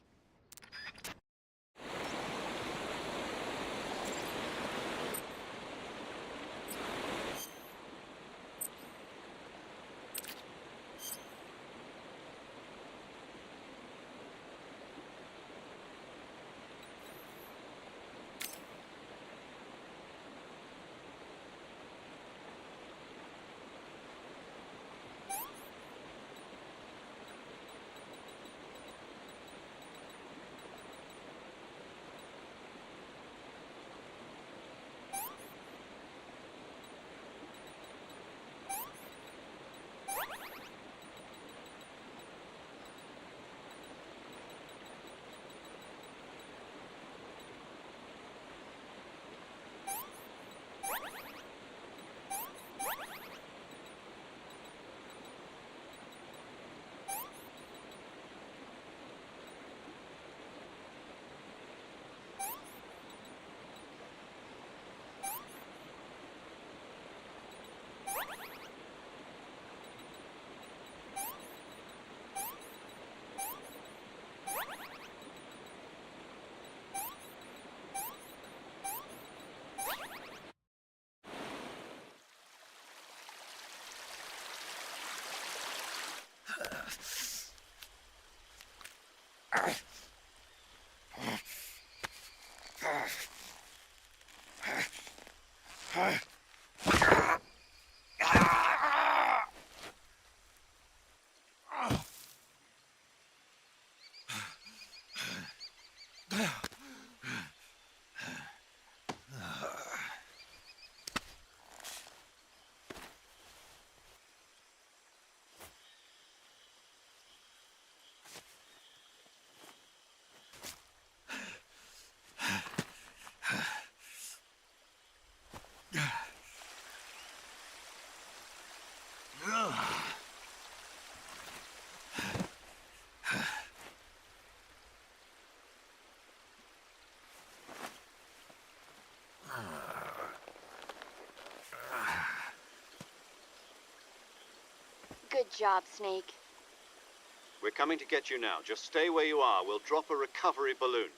Good job, Snake. We're coming to get you now. Just stay where you are. We'll drop a recovery balloon.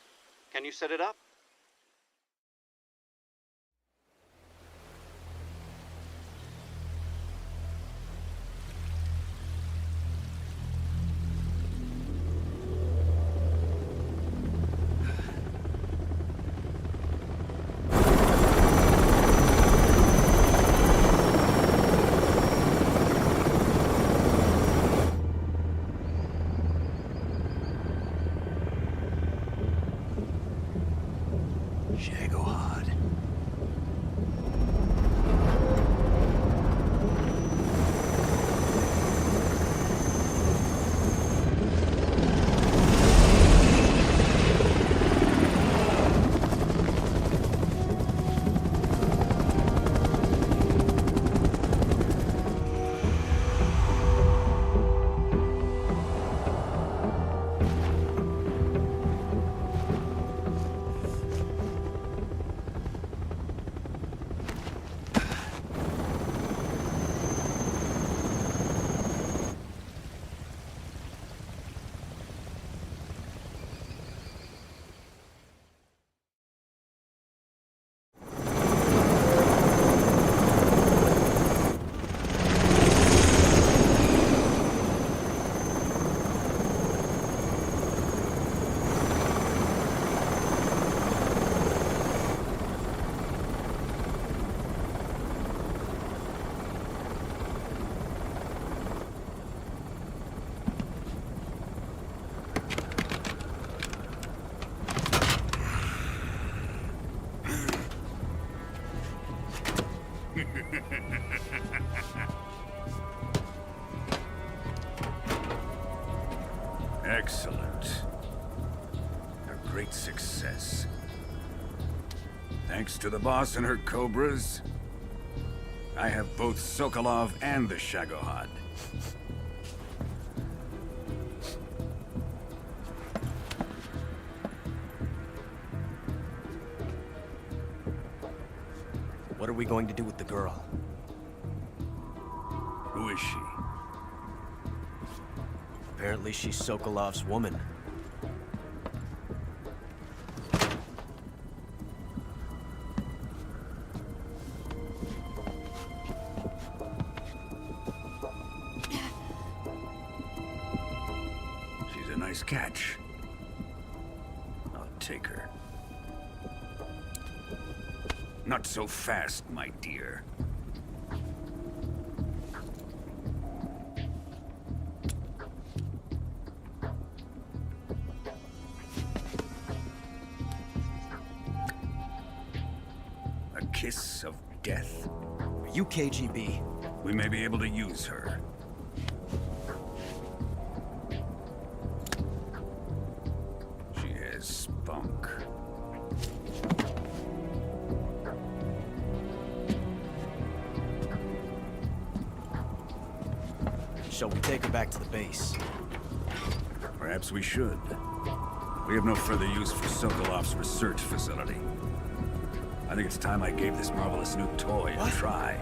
Can you set it up? Excellent. A great success. Thanks to the boss and her cobras, I have both Sokolov and the Shagohod. What are we going to do with the girl? Who is she? Apparently she's Sokolov's woman. She's a nice catch. I'll take her. Not so fast, my dear. A kiss of death? Are you KGB? We may be able to use her. She has spunk. Shall we take her back to the base? Perhaps we should. We have no further use for Sokolov's research facility. I think it's time I gave this marvelous new toy a try.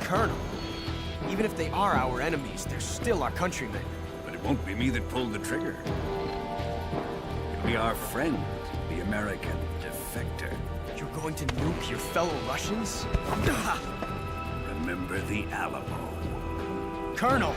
Colonel, even if they are our enemies, they're still our countrymen. But it won't be me that pulled the trigger. It'll be our friend, the American defector. You're going to nuke your fellow Russians? Remember the Alamo. Colonel!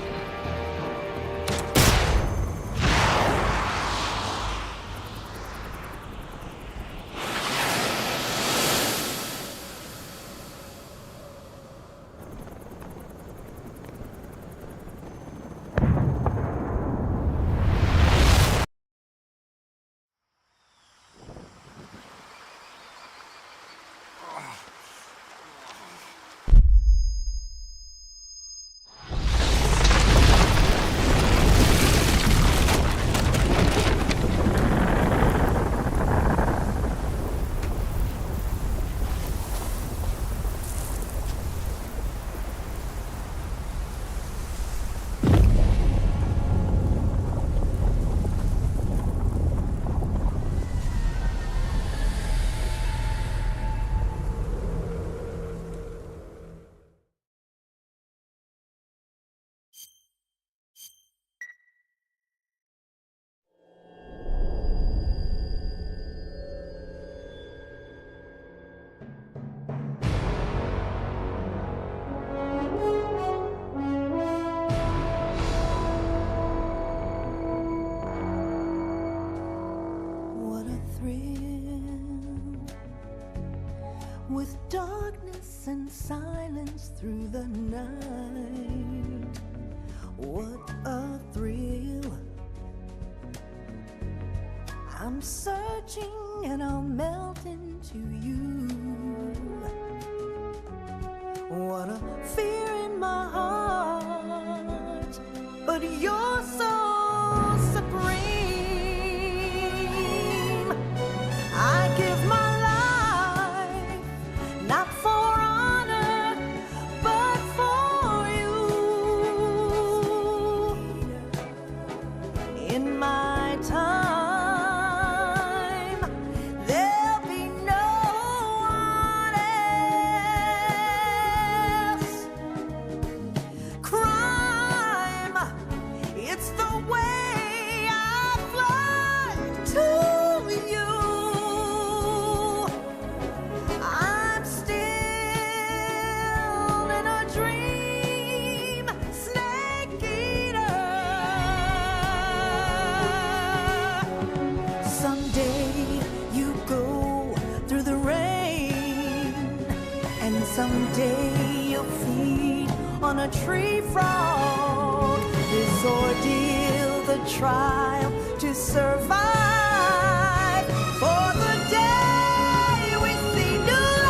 With darkness and silence through the night. What a thrill. I'm searching and I'll melt into you. What a fear in my heart, but you're so supreme. I give my not for honor, but for you. In my time, there'll be no one else. Crime, it's the way I fly to you. Someday you'll feed on a tree frog. This ordeal, the trial to survive. For the day we see new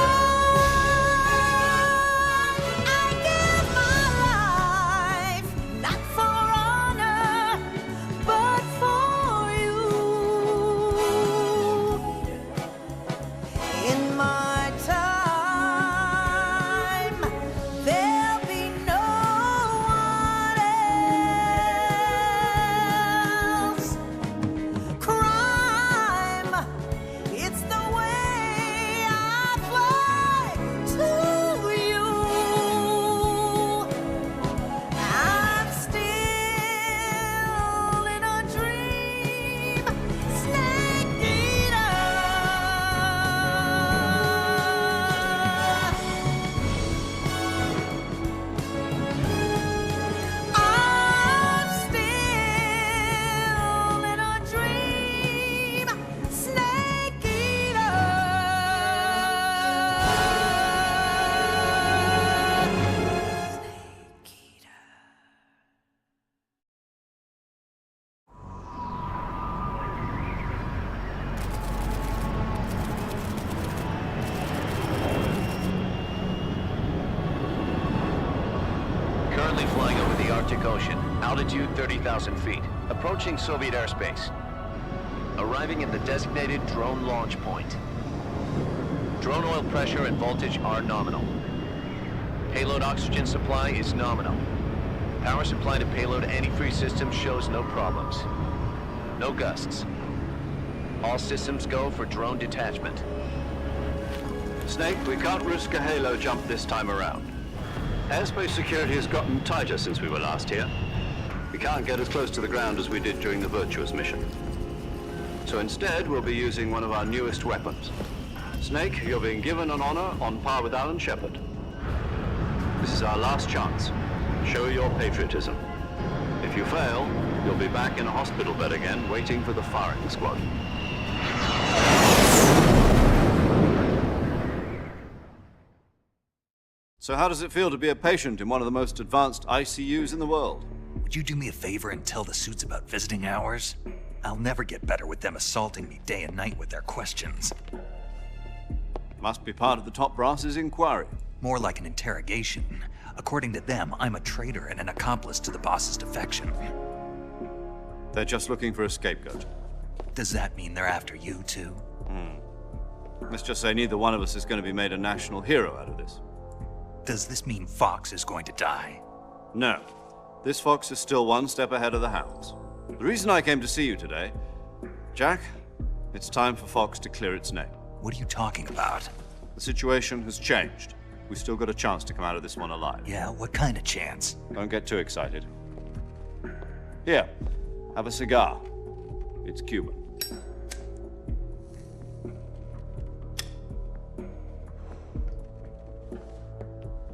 Currently flying over the Arctic Ocean. Altitude 30,000 feet. Approaching Soviet airspace. Arriving at the designated drone launch point. Drone oil pressure and voltage are nominal. Payload oxygen supply is nominal. Power supply to payload antifreeze system shows no problems. No gusts. All systems go for drone detachment. Snake, we can't risk a halo jump this time around. Airspace security has gotten tighter since we were last here. We can't get as close to the ground as we did during the Virtuous mission. So instead, we'll be using one of our newest weapons. Snake, you're being given an honor on par with Alan Shepard. This is our last chance. Show your patriotism. If you fail, you'll be back in a hospital bed again, waiting for the firing squad. So how does it feel to be a patient in one of the most advanced ICUs in the world? Would you do me a favor and tell the suits about visiting hours? I'll never get better with them assaulting me day and night with their questions. Must be part of the top brass's inquiry. More like an interrogation. According to them, I'm a traitor and an accomplice to the boss's defection. They're just looking for a scapegoat. Does that mean they're after you, too? Let's just say neither one of us is going to be made a national hero out of this. Does this mean Fox is going to die? No. This Fox is still one step ahead of the Hounds. The reason I came to see you today, Jack, it's time for Fox to clear its name. What are you talking about? The situation has changed. We've still got a chance to come out of this one alive. Yeah, what kind of chance? Don't get too excited. Here, have a cigar. It's Cuban.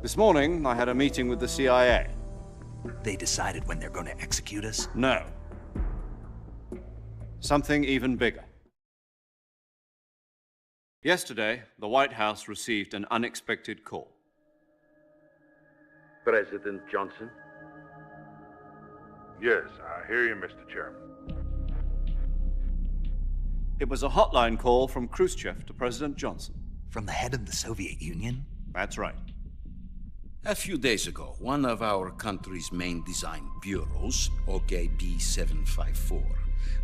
This morning, I had a meeting with the CIA. They decided when they're going to execute us? No. Something even bigger. Yesterday, the White House received an unexpected call. President Johnson? Yes, I hear you, Mr. Chairman. It was a hotline call from Khrushchev to President Johnson. From the head of the Soviet Union? That's right. A few days ago, one of our country's main design bureaus, OKB 754,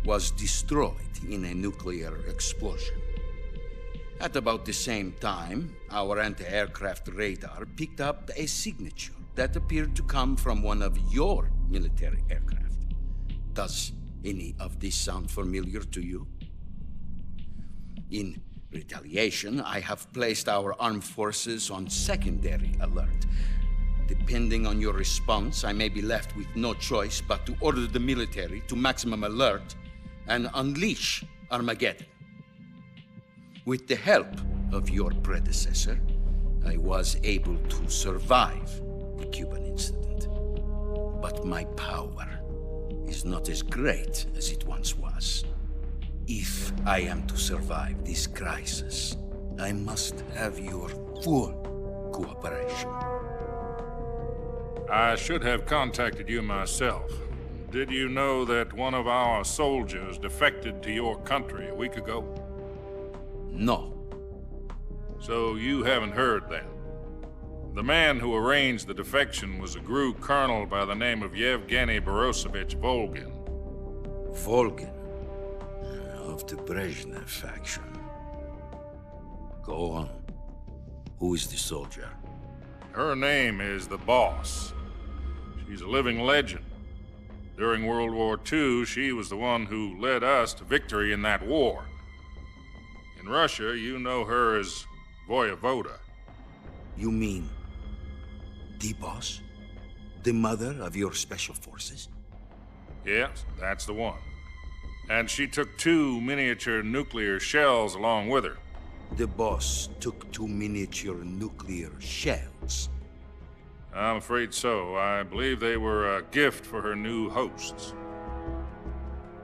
was destroyed in a nuclear explosion. At about the same time, our anti-aircraft radar picked up a signature that appeared to come from one of your military aircraft. Does any of this sound familiar to you? In retaliation, I have placed our armed forces on secondary alert. Depending on your response, I may be left with no choice but to order the military to maximum alert and unleash Armageddon. With the help of your predecessor, I was able to survive the Cuban incident. But my power is not as great as it once was. If I am to survive this crisis, I must have your full cooperation. I should have contacted you myself. Did you know that one of our soldiers defected to your country a week ago? No. So you haven't heard then. The man who arranged the defection was a GRU colonel by the name of Yevgeny Borisovich Volgin. Volgin? Of the Brezhnev faction. Go on. Who is the soldier? Her name is the Boss. She's a living legend. During World War II, she was the one who led us to victory in that war. In Russia, you know her as Voyevoda. You mean the Boss? The mother of your special forces? Yes, that's the one. And she took 2 miniature nuclear shells along with her. The Boss took 2 miniature nuclear shells? I'm afraid so. I believe they were a gift for her new hosts.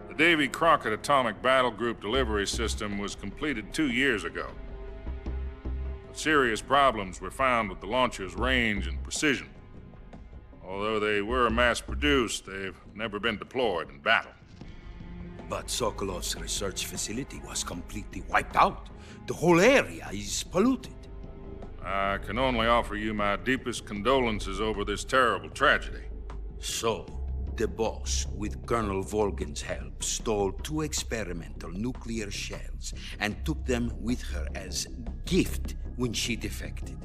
The Davy Crockett Atomic Battle Group delivery system was completed 2 years ago. But serious problems were found with the launcher's range and precision. Although they were mass-produced, they've never been deployed in battle. But Sokolov's research facility was completely wiped out. The whole area is polluted. I can only offer you my deepest condolences over this terrible tragedy. So, the boss, with Colonel Volgin's help, stole 2 experimental nuclear shells and took them with her as gift when she defected.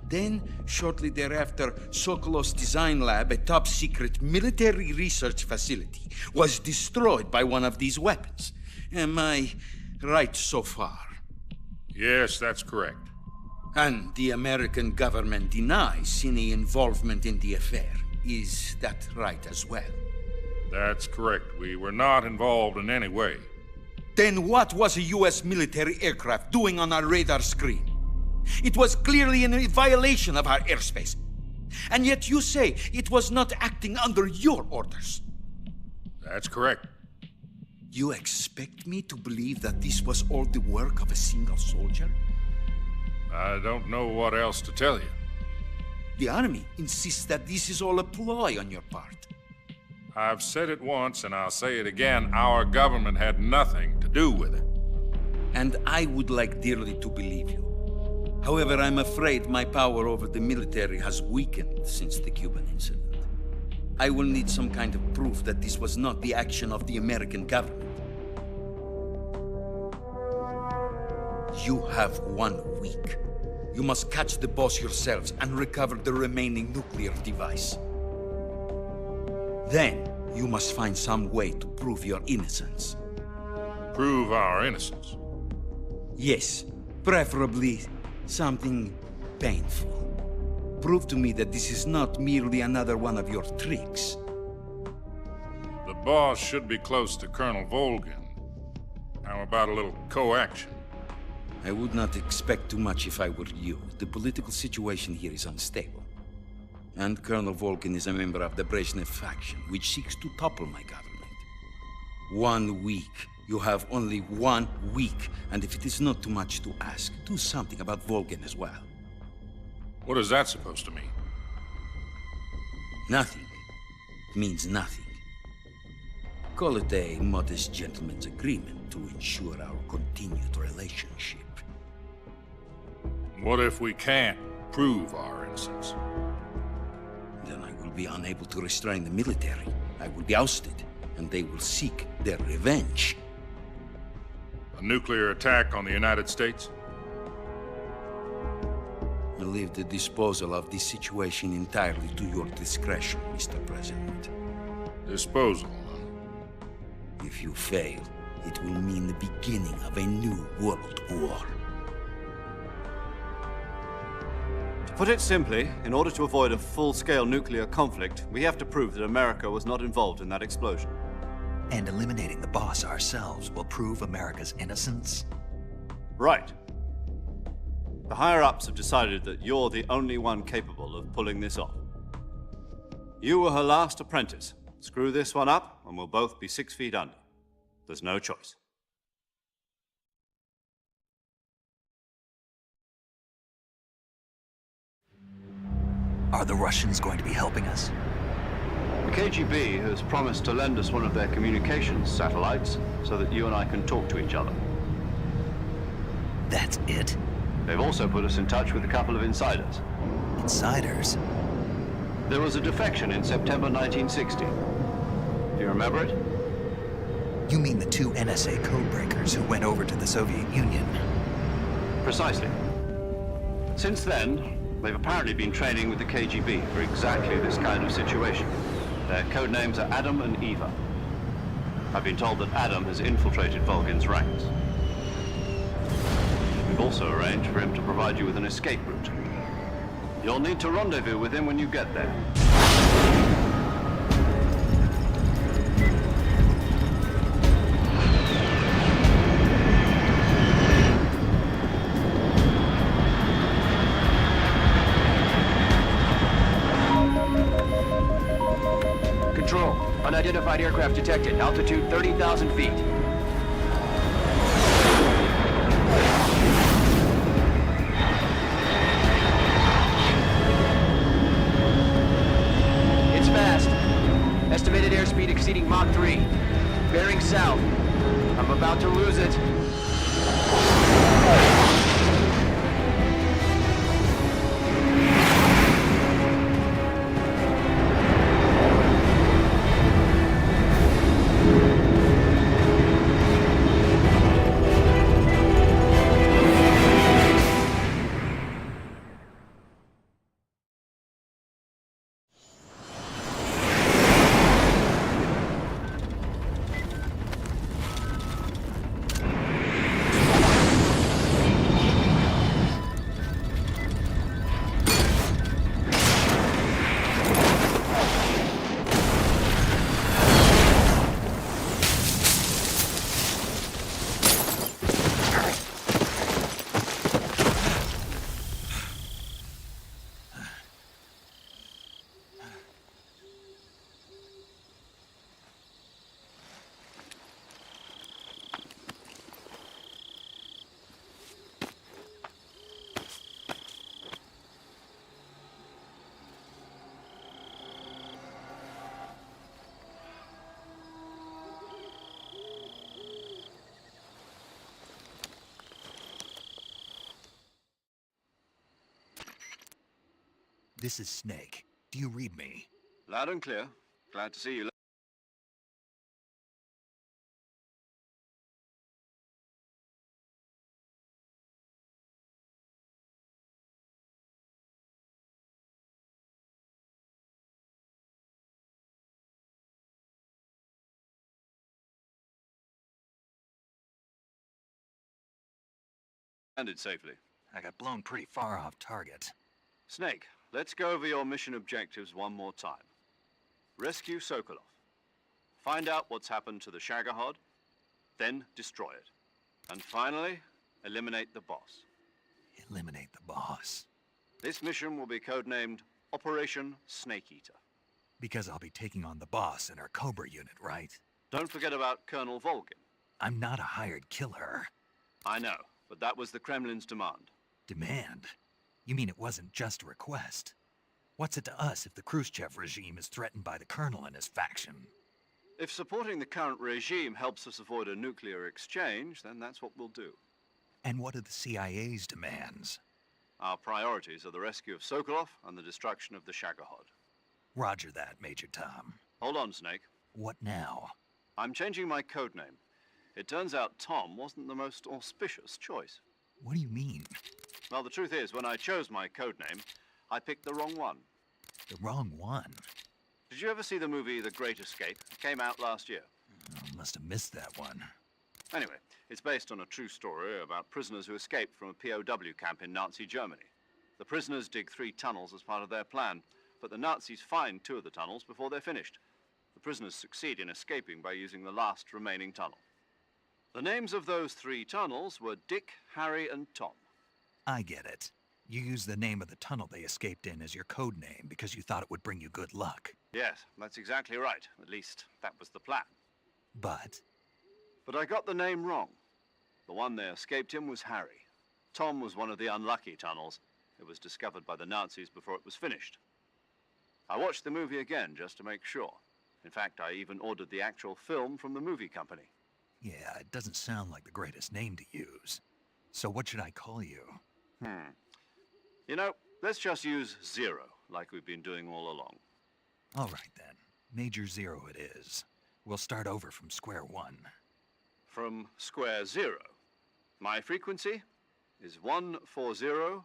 Then, shortly thereafter, Sokolov's design lab, a top-secret military research facility, was destroyed by one of these weapons. Am I right so far? Yes, that's correct. And the American government denies any involvement in the affair. Is that right as well? That's correct. We were not involved in any way. Then what was a U.S. military aircraft doing on our radar screen? It was clearly in violation of our airspace. And yet you say it was not acting under your orders. That's correct. You expect me to believe that this was all the work of a single soldier? I don't know what else to tell you. The Army insists that this is all a ploy on your part. I've said it once, and I'll say it again. Our government had nothing to do with it. And I would like dearly to believe you. However, I'm afraid my power over the military has weakened since the Cuban incident. I will need some kind of proof that this was not the action of the American government. You have 1 week. You must catch the boss yourselves and recover the remaining nuclear device. Then, you must find some way to prove your innocence. Prove our innocence? Yes, preferably something painful. Prove to me that this is not merely another one of your tricks. The boss should be close to Colonel Volgin. How about a little co-action? I would not expect too much if I were you. The political situation here is unstable. And Colonel Volgin is a member of the Brezhnev faction, which seeks to topple my government. 1 week. You have only 1 week. And if it is not too much to ask, do something about Volgin as well. What is that supposed to mean? Nothing. It means nothing. Call it a modest gentleman's agreement to ensure our continued relationship. What if we can't prove our innocence? Then I will be unable to restrain the military. I will be ousted, and they will seek their revenge. A nuclear attack on the United States? I leave the disposal of this situation entirely to your discretion, Mr. President. Disposal, huh? If you fail, it will mean the beginning of a new world war. To put it simply, in order to avoid a full-scale nuclear conflict, we have to prove that America was not involved in that explosion. And eliminating the boss ourselves will prove America's innocence? Right. The higher-ups have decided that you're the only one capable of pulling this off. You were her last apprentice. Screw this one up, and we'll both be 6 feet under. There's no choice. Are the Russians going to be helping us? The KGB has promised to lend us one of their communications satellites so that you and I can talk to each other. That's it? They've also put us in touch with a couple of insiders. Insiders? There was a defection in September 1960. Do you remember it? You mean the 2 NSA codebreakers who went over to the Soviet Union? Precisely. Since then, they've apparently been training with the KGB for exactly this kind of situation. Their code names are Adam and Eva. I've been told that Adam has infiltrated Volgin's ranks. We've also arranged for him to provide you with an escape route. You'll need to rendezvous with him when you get there. Control, unidentified aircraft detected. Altitude 30,000 feet. It's fast. Estimated airspeed exceeding Mach 3. Bearing south. I'm about to lose it. This is Snake. Do you read me? Loud and clear. Glad to see you. Landed safely. I got blown pretty far off target. Snake, let's go over your mission objectives one more time. Rescue Sokolov. Find out what's happened to the Shagohod, then destroy it. And finally, eliminate the boss. Eliminate the boss. This mission will be codenamed Operation Snake Eater. Because I'll be taking on the boss in our Cobra unit, right? Don't forget about Colonel Volgin. I'm not a hired killer. I know, but that was the Kremlin's demand. Demand? You mean it wasn't just a request? What's it to us if the Khrushchev regime is threatened by the Colonel and his faction? If supporting the current regime helps us avoid a nuclear exchange, then that's what we'll do. And what are the CIA's demands? Our priorities are the rescue of Sokolov and the destruction of the Shagohod. Roger that, Major Tom. Hold on, Snake. What now? I'm changing my codename. It turns out Tom wasn't the most auspicious choice. What do you mean? Well, the truth is, when I chose my codename, I picked the wrong one. The wrong one? Did you ever see the movie The Great Escape? It came out last year. I must have missed that one. Anyway, it's based on a true story about prisoners who escaped from a POW camp in Nazi Germany. The prisoners dig 3 tunnels as part of their plan, but the Nazis find 2 of the tunnels before they're finished. The prisoners succeed in escaping by using the last remaining tunnel. The names of those 3 tunnels were Dick, Harry, and Tom. I get it. You used the name of the tunnel they escaped in as your code name because you thought it would bring you good luck. Yes, that's exactly right. At least, that was the plan. But I got the name wrong. The one they escaped in was Harry. Tom was one of the unlucky tunnels. It was discovered by the Nazis before it was finished. I watched the movie again just to make sure. In fact, I even ordered the actual film from the movie company. yeah, it doesn't sound like the greatest name to use. So what should I call you? You know, let's just use Zero, like we've been doing all along. All right then. Major Zero it is. We'll start over from square one. From square 0. My frequency is 140.85.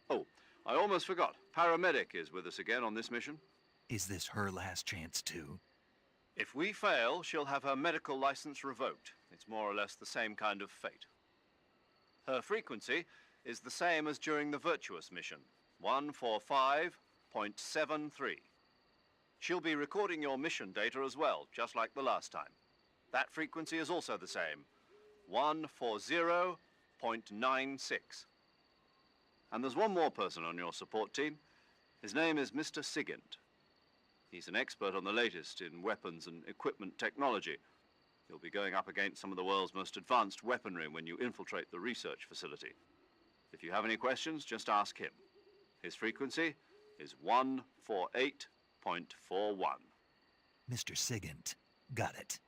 Oh, I almost forgot. Paramedic is with us again on this mission. Is this her last chance too? If we fail, she'll have her medical license revoked. It's more or less the same kind of fate. Her frequency is the same as during the Virtuous mission, 145.73. She'll be recording your mission data as well, just like the last time. That frequency is also the same, 140.96. And there's one more person on your support team. His name is Mr. Sigint. He's an expert on the latest in weapons and equipment technology. You'll be going up against some of the world's most advanced weaponry when you infiltrate the research facility. If you have any questions, just ask him. His frequency is 148.41. Mr. Sigint. Got it.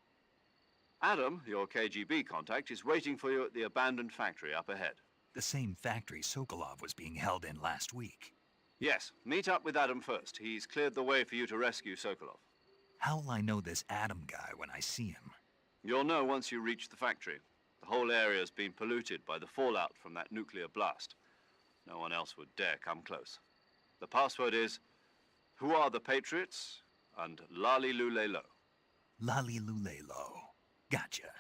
Adam, your KGB contact, is waiting for you at the abandoned factory up ahead. The same factory Sokolov was being held in last week. Yes, meet up with Adam first. He's cleared the way for you to rescue Sokolov. How'll I know this Adam guy when I see him? You'll know once you reach the factory. The whole area's been polluted by the fallout from that nuclear blast. No one else would dare come close. The password is, "Who are the Patriots?" and Lali Lulelo. Lali Lulelo. Gotcha.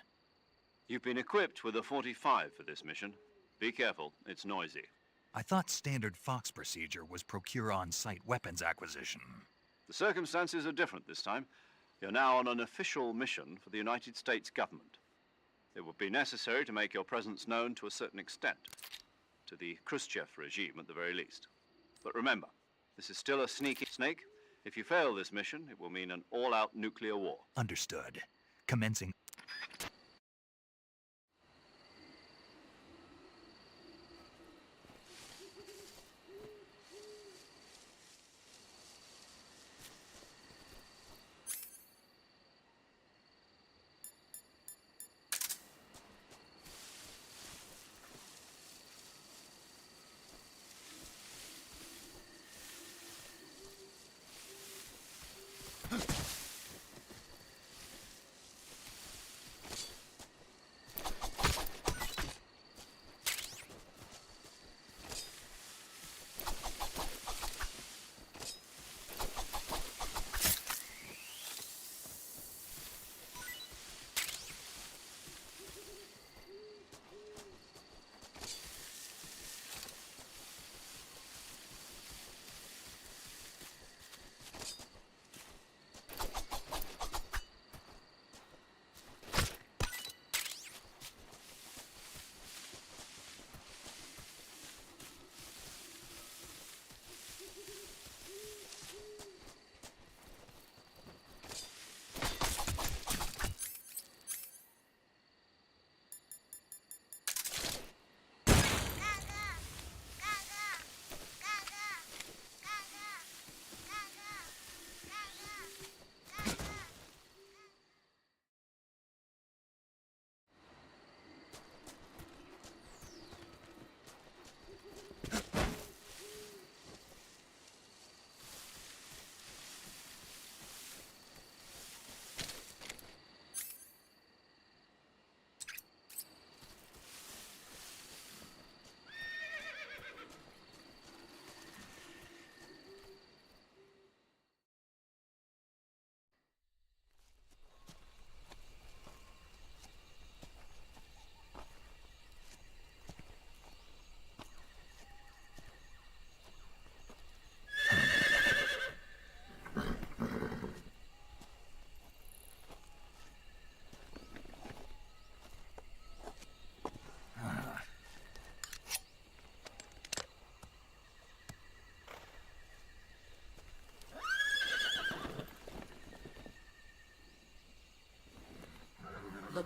You've been equipped with a 45 for this mission. Be careful, it's noisy. I thought standard Fox procedure was procure on-site weapons acquisition. The circumstances are different this time. You're now on an official mission for the United States government. It would be necessary to make your presence known to a certain extent. To the Khrushchev regime, at the very least. But remember, this is still a sneaky snake. If you fail this mission, it will mean an all-out nuclear war. Understood. Commencing.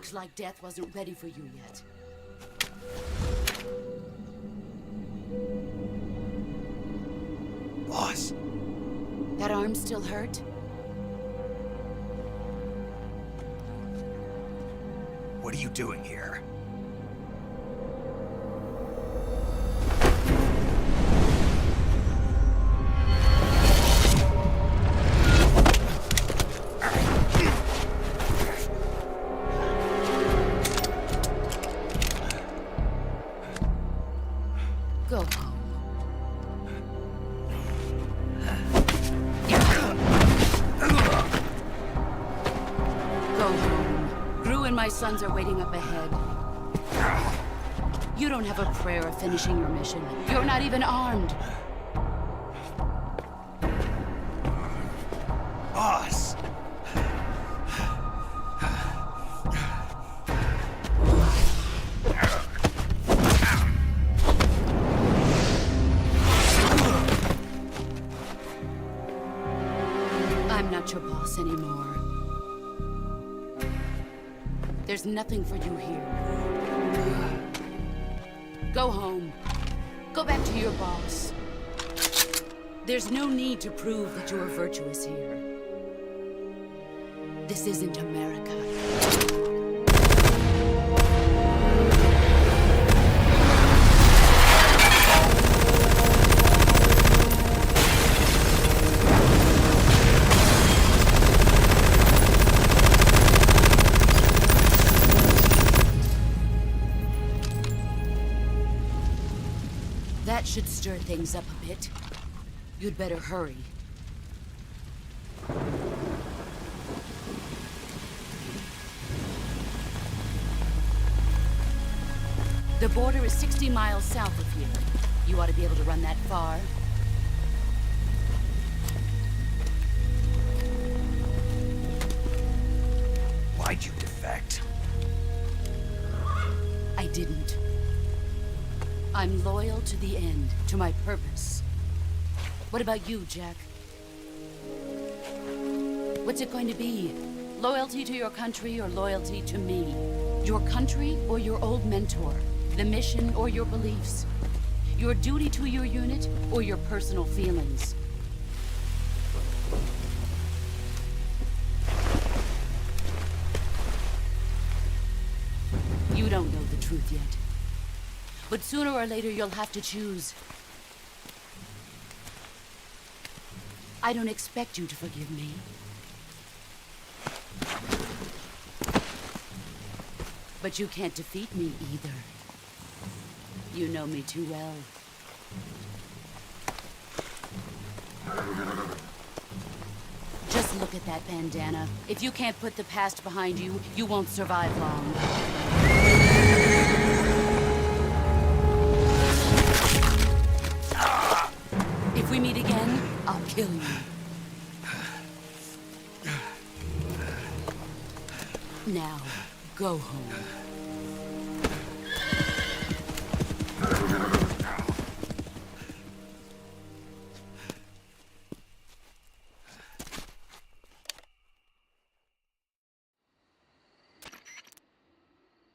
Looks like death wasn't ready for you yet. Boss. That arm still hurt? What are you doing here? Go home. Go home. Gru and my sons are waiting up ahead. You don't have a prayer of finishing your mission. You're not even armed. Boss! I'm not your boss anymore. There's nothing for you here. Go home. Go back to your boss. There's no need to prove that you are virtuous here. This isn't America. That should stir things up a bit. You'd better hurry. The border is 60 miles south of here. You ought to be able to run that far. Why'd you defect? I didn't. I'm loyal to the end, to my purpose. What about you, Jack? What's it going to be? Loyalty to your country or loyalty to me? Your country or your old mentor? The mission or your beliefs? Your duty to your unit or your personal feelings? You don't know the truth yet. But sooner or later, you'll have to choose. I don't expect you to forgive me. But you can't defeat me either. You know me too well. Just look at that bandana. If you can't put the past behind you, you won't survive long. If we meet again, I'll kill you. Now, go home.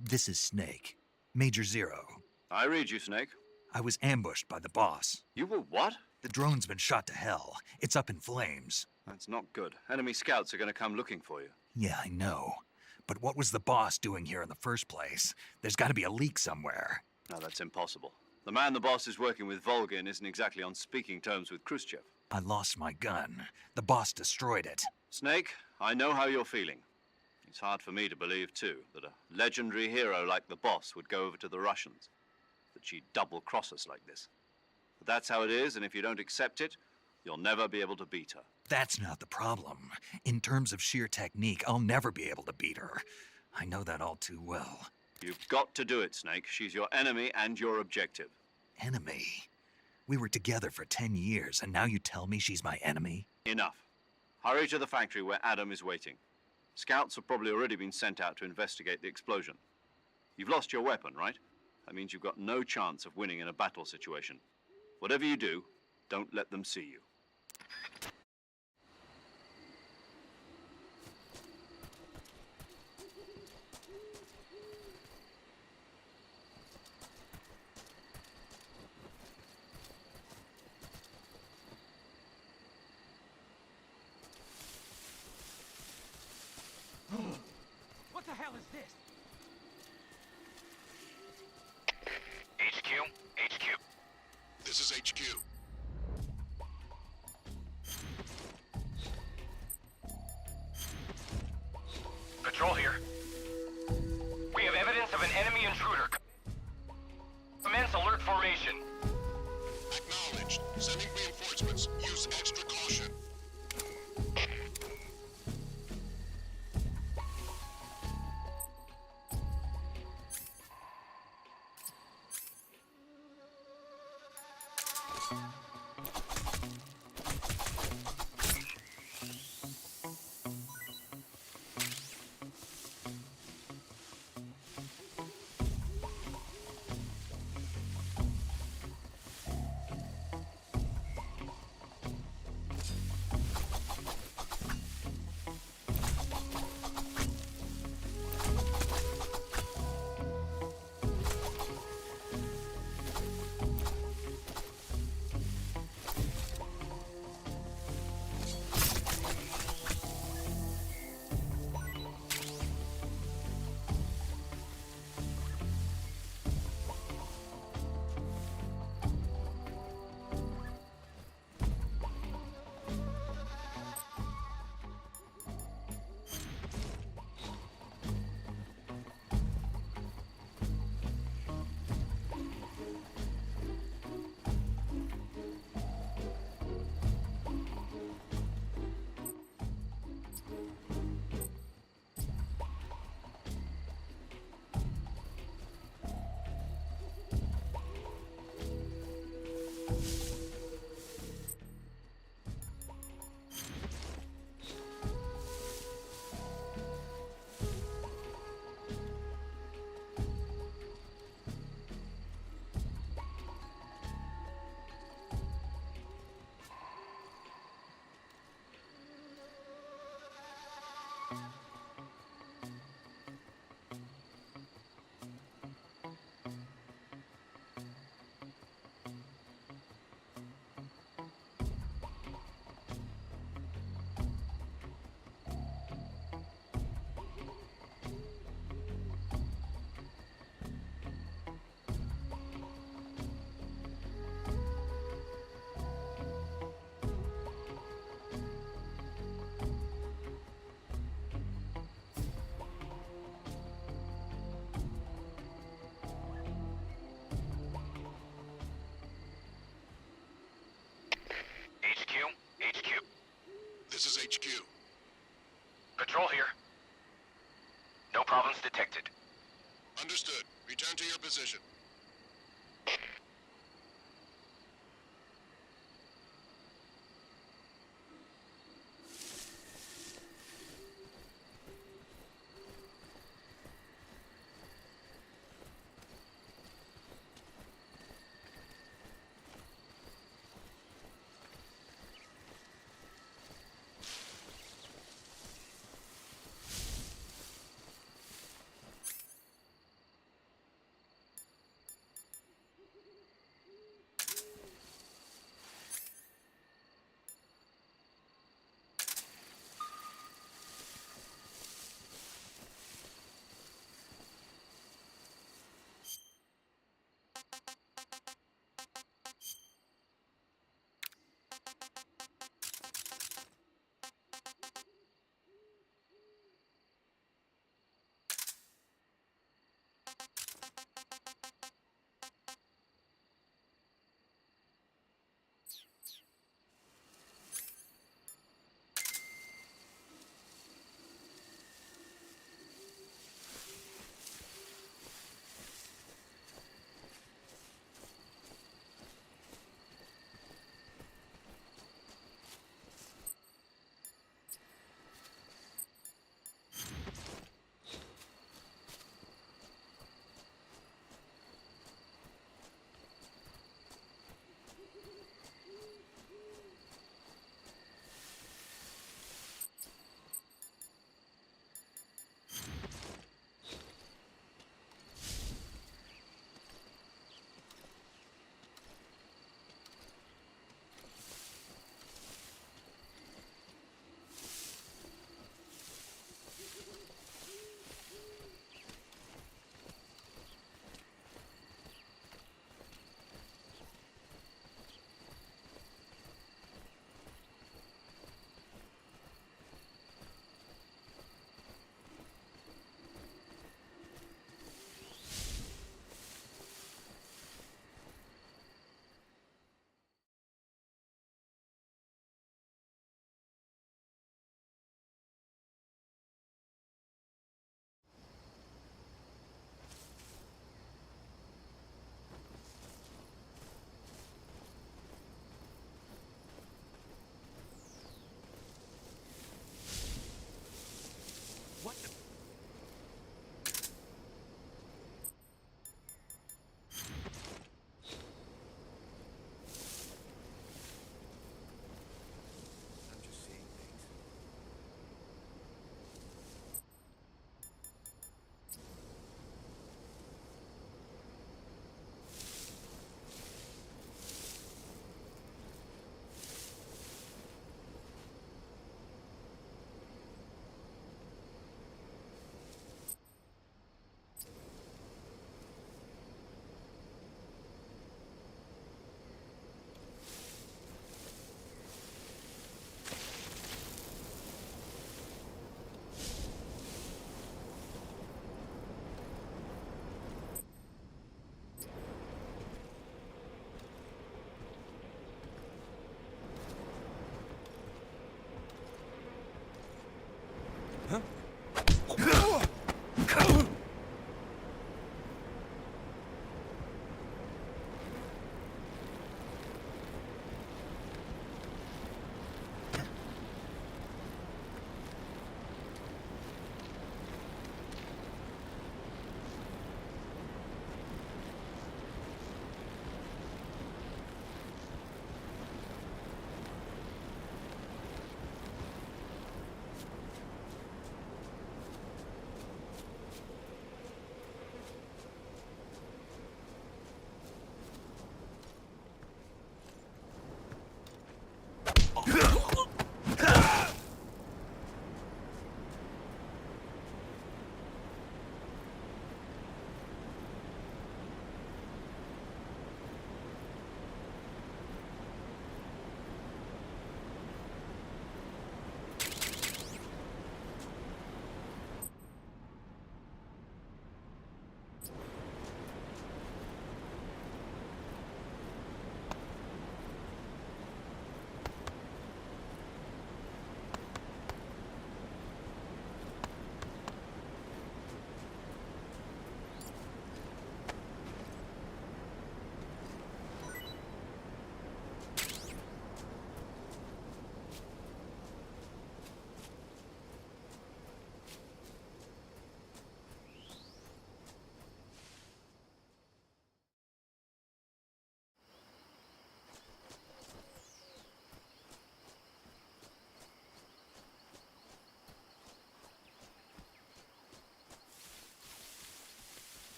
This is Snake. Major Zero. I read you, Snake. I was ambushed by the boss. You were what? The drone's been shot to hell. It's up in flames. That's not good. Enemy scouts are going to come looking for you. Yeah, I know. But what was the boss doing here in the first place? There's got to be a leak somewhere. No, that's impossible. The man the boss is working with, Volgin, isn't exactly on speaking terms with Khrushchev. I lost my gun. The boss destroyed it. Snake, I know how you're feeling. It's hard for me to believe, too, that a legendary hero like the boss would go over to the Russians. That she'd double-cross us like this. But that's how it is, and if you don't accept it, you'll never be able to beat her. That's not the problem. In terms of sheer technique, I'll never be able to beat her. I know that all too well. You've got to do it, Snake. She's your enemy and your objective. Enemy? We were together for 10 years, and now you tell me she's my enemy? Enough. Hurry to the factory where Adam is waiting. Scouts have probably already been sent out to investigate the explosion. You've lost your weapon, right? That means you've got no chance of winning in a battle situation. Whatever you do, don't let them see you. hell is this? HQ? HQ. This is HQ. Patrol here. We have evidence of an enemy intruder. Commence alert formation. Acknowledged. Sending reinforcements. Use extra caution.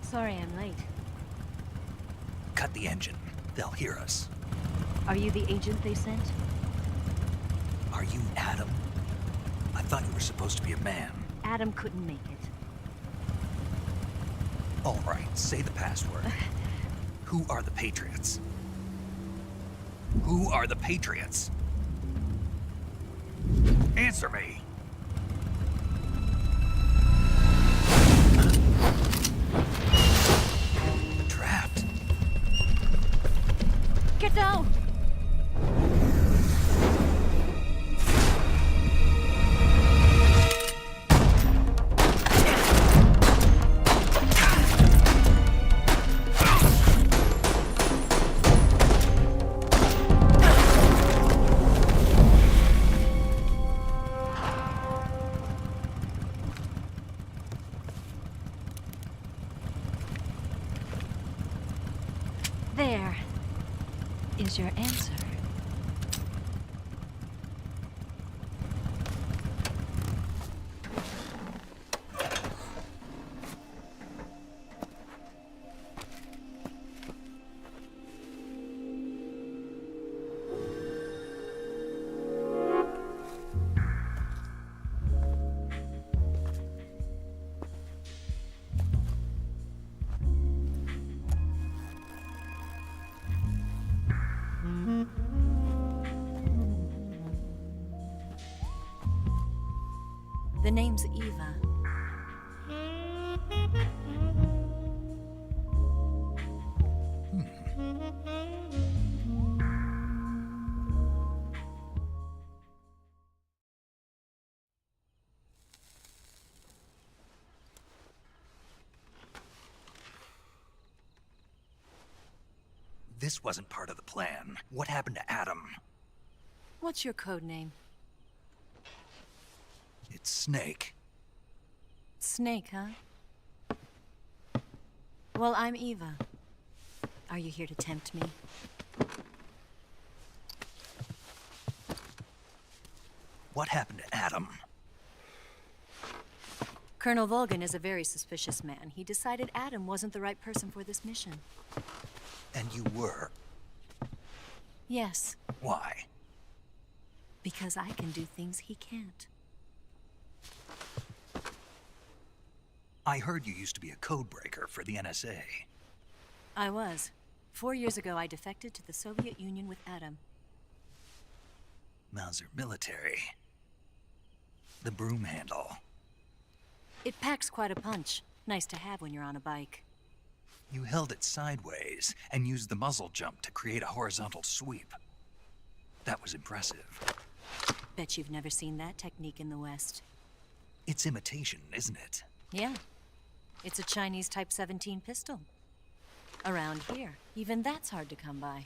Sorry I'm late. Cut the engine. They'll hear us. Are you the agent they sent? Are you Adam? I thought you were supposed to be a man. Adam couldn't make it. All right, say the password. Who are the Patriots? Who are the Patriots? Answer me! Trapped. Get down! There is your answer. The name's Eva. This wasn't part of the plan. What happened to Adam? What's your code name? It's Snake. Snake, huh? Well, I'm Eva. Are you here to tempt me? What happened to Adam? Colonel Volgan is a very suspicious man. He decided Adam wasn't the right person for this mission. And you were? Yes. Why? Because I can do things he can't. I heard you used to be a codebreaker for the NSA. I was. 4 years ago, I defected to the Soviet Union with Adam. Mauser military. The broom handle. It packs quite a punch. Nice to have when you're on a bike. You held it sideways and used the muzzle jump to create a horizontal sweep. That was impressive. Bet you've never seen that technique in the West. It's imitation, isn't it? Yeah. It's a Chinese Type 17 pistol. Around here, even that's hard to come by.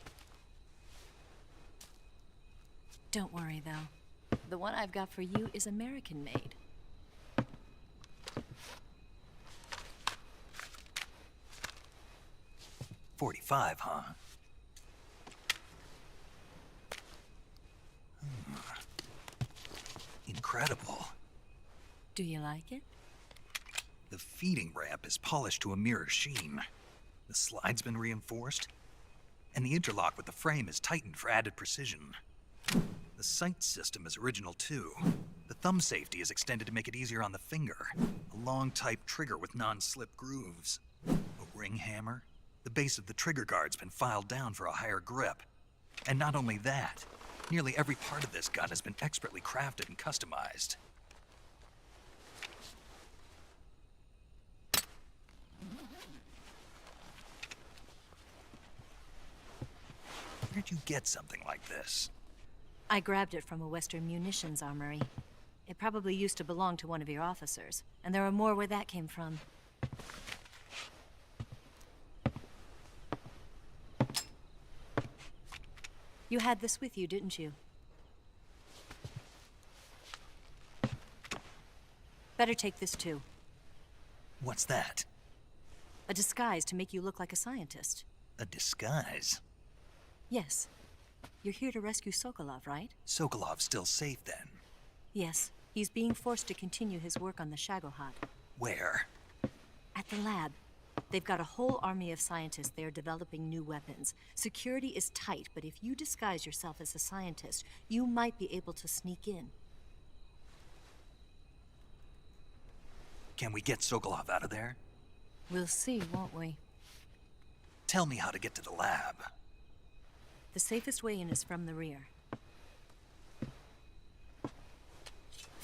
Don't worry, though. The one I've got for you is American-made. .45, huh? Incredible. Do you like it? The feeding ramp is polished to a mirror sheen. The slide's been reinforced, and the interlock with the frame is tightened for added precision. The sight system is original too. The thumb safety is extended to make it easier on the finger. A long type trigger with non-slip grooves. A ring hammer. The base of the trigger guard's been filed down for a higher grip. And not only that, nearly every part of this gun has been expertly crafted and customized. did you get something like this? I grabbed it from a Western munitions armory. It probably used to belong to one of your officers, and there are more where that came from. You had this with you, didn't you? Better take this too. What's that? A disguise to make you look like a scientist. A disguise? Yes. You're here to rescue Sokolov, right? Sokolov's still safe then? Yes. He's being forced to continue his work on the Shagohod. Where? At the lab. They've got a whole army of scientists there developing new weapons. Security is tight, but if you disguise yourself as a scientist, you might be able to sneak in. Can we get Sokolov out of there? We'll see, won't we? Tell me how to get to the lab. The safest way in is from the rear.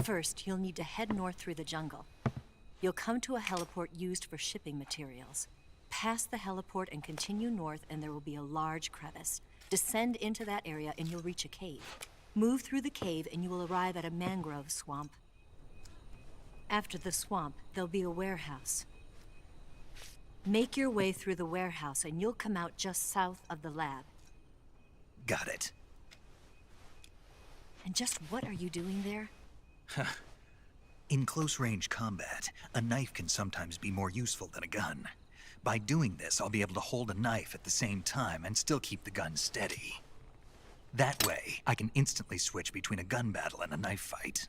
First, you'll need to head north through the jungle. You'll come to a heliport used for shipping materials. Pass the heliport and continue north, and there will be a large crevice. Descend into that area and you'll reach a cave. Move through the cave and you will arrive at a mangrove swamp. After the swamp, there'll be a warehouse. Make your way through the warehouse and you'll come out just south of the lab. Got it. And just what are you doing there? In close-range combat, a knife can sometimes be more useful than a gun. By doing this, I'll be able to hold a knife at the same time and still keep the gun steady. That way, I can instantly switch between a gun battle and a knife fight.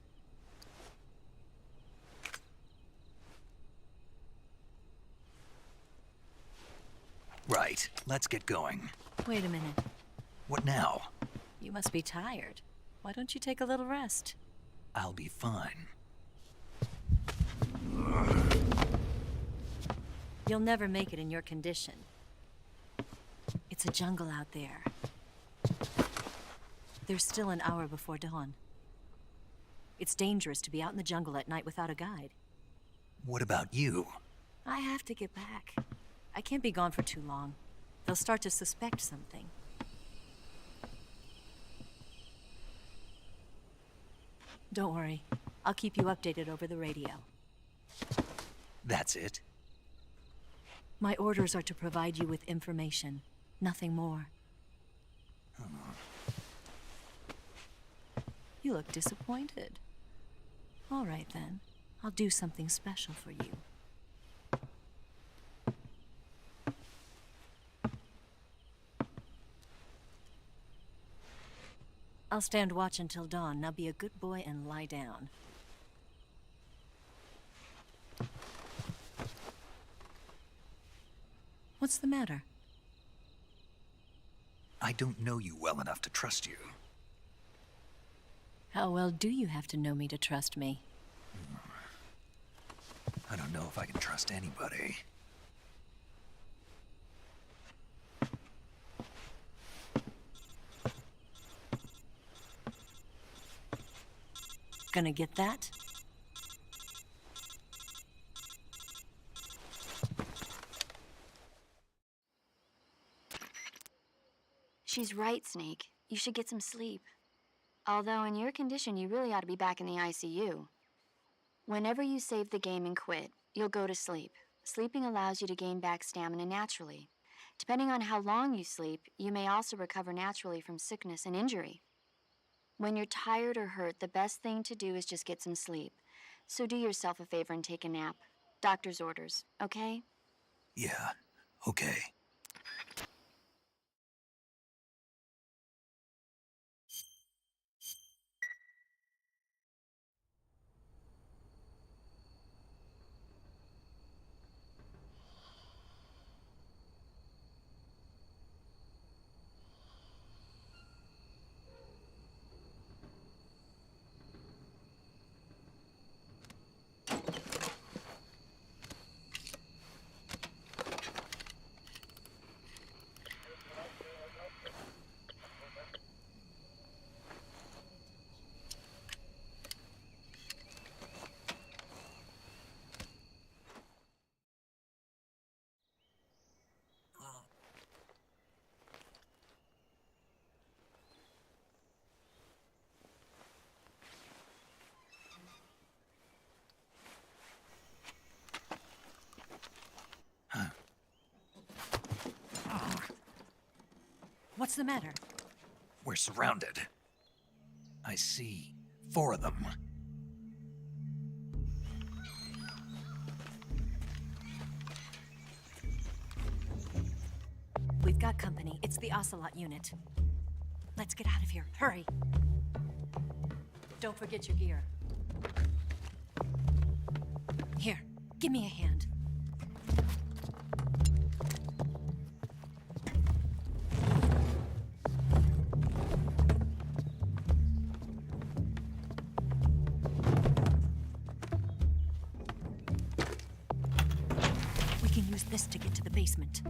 Right, let's get going. Wait a minute. What now? You must be tired. Why don't you take a little rest? I'll be fine. You'll never make it in your condition. It's a jungle out there. There's still an hour before dawn. It's dangerous to be out in the jungle at night without a guide. What about you? I have to get back. I can't be gone for too long. They'll start to suspect something. Don't worry. I'll keep you updated over the radio. That's it? My orders are to provide you with information. Nothing more. You look disappointed. All right, then. I'll do something special for you. I'll stand watch until dawn. Now be a good boy and lie down. What's the matter? I don't know you well enough to trust you. How well do you have to know me to trust me? I don't know if I can trust anybody. Gonna get that? She's right, Snake. You should get some sleep. Although in your condition, you really ought to be back in the ICU. Whenever you save the game and quit, you'll go to sleep. Sleeping allows you to gain back stamina naturally. Depending on how long you sleep, you may also recover naturally from sickness and injury. When you're tired or hurt, the best thing to do is just get some sleep. So do yourself a favor and take a nap. Doctor's orders, okay? Yeah, okay. What's the matter? We're surrounded. I see 4 of them. We've got company. It's the Ocelot unit. Let's get out of here. Hurry. Don't forget your gear. Here, give me a hand. We can use this to get to the basement.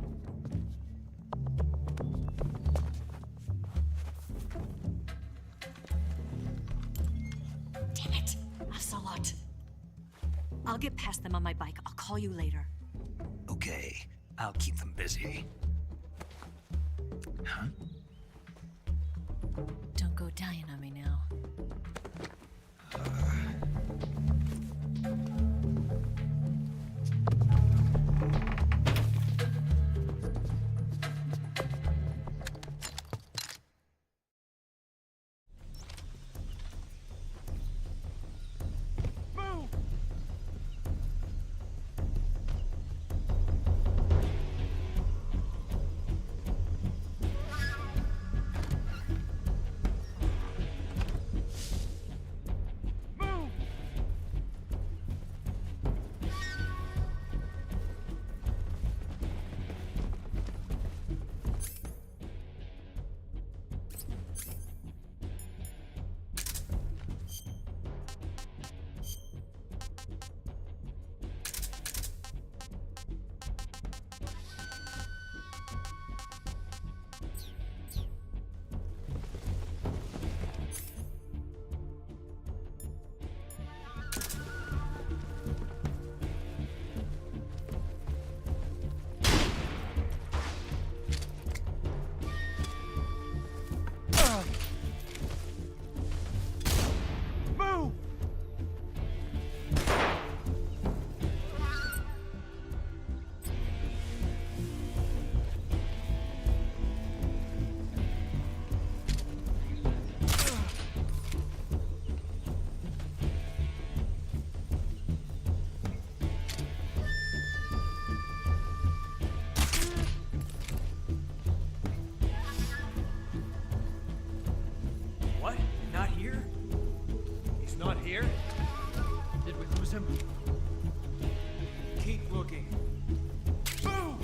Damn it, Ocelot. I'll get past them on my bike. I'll call you later. Okay, I'll keep them busy. Huh? Don't go dying on me now. What? Not here? He's not here? Did we lose him? Keep looking. Boom!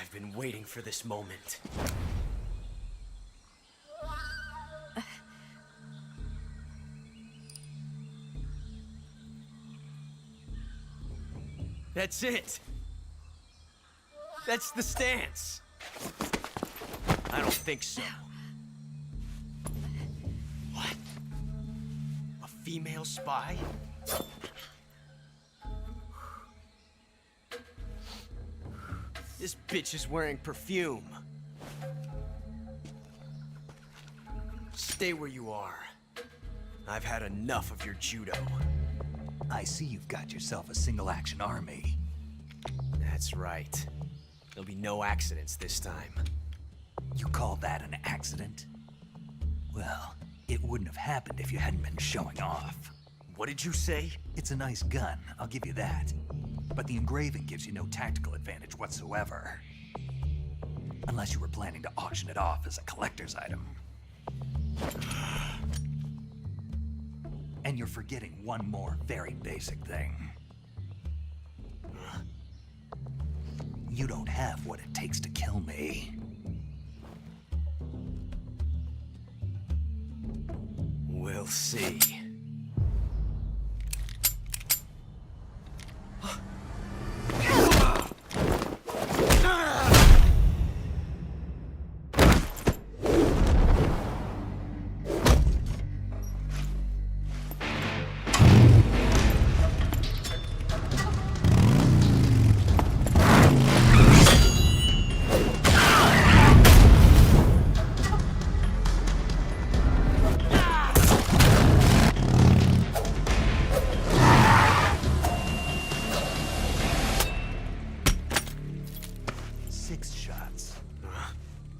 I've been waiting for this moment. That's it! That's the stance! I don't think so. What? A female spy? This bitch is wearing perfume. Stay where you are. I've had enough of your judo. I see you've got yourself a single-action army. That's right. There'll be no accidents this time. You call that an accident? Well, it wouldn't have happened if you hadn't been showing off. What did you say? It's a nice gun, I'll give you that. But the engraving gives you no tactical advantage whatsoever. Unless you were planning to auction it off as a collector's item. And you're forgetting one more very basic thing. You don't have what it takes to kill me. We'll see.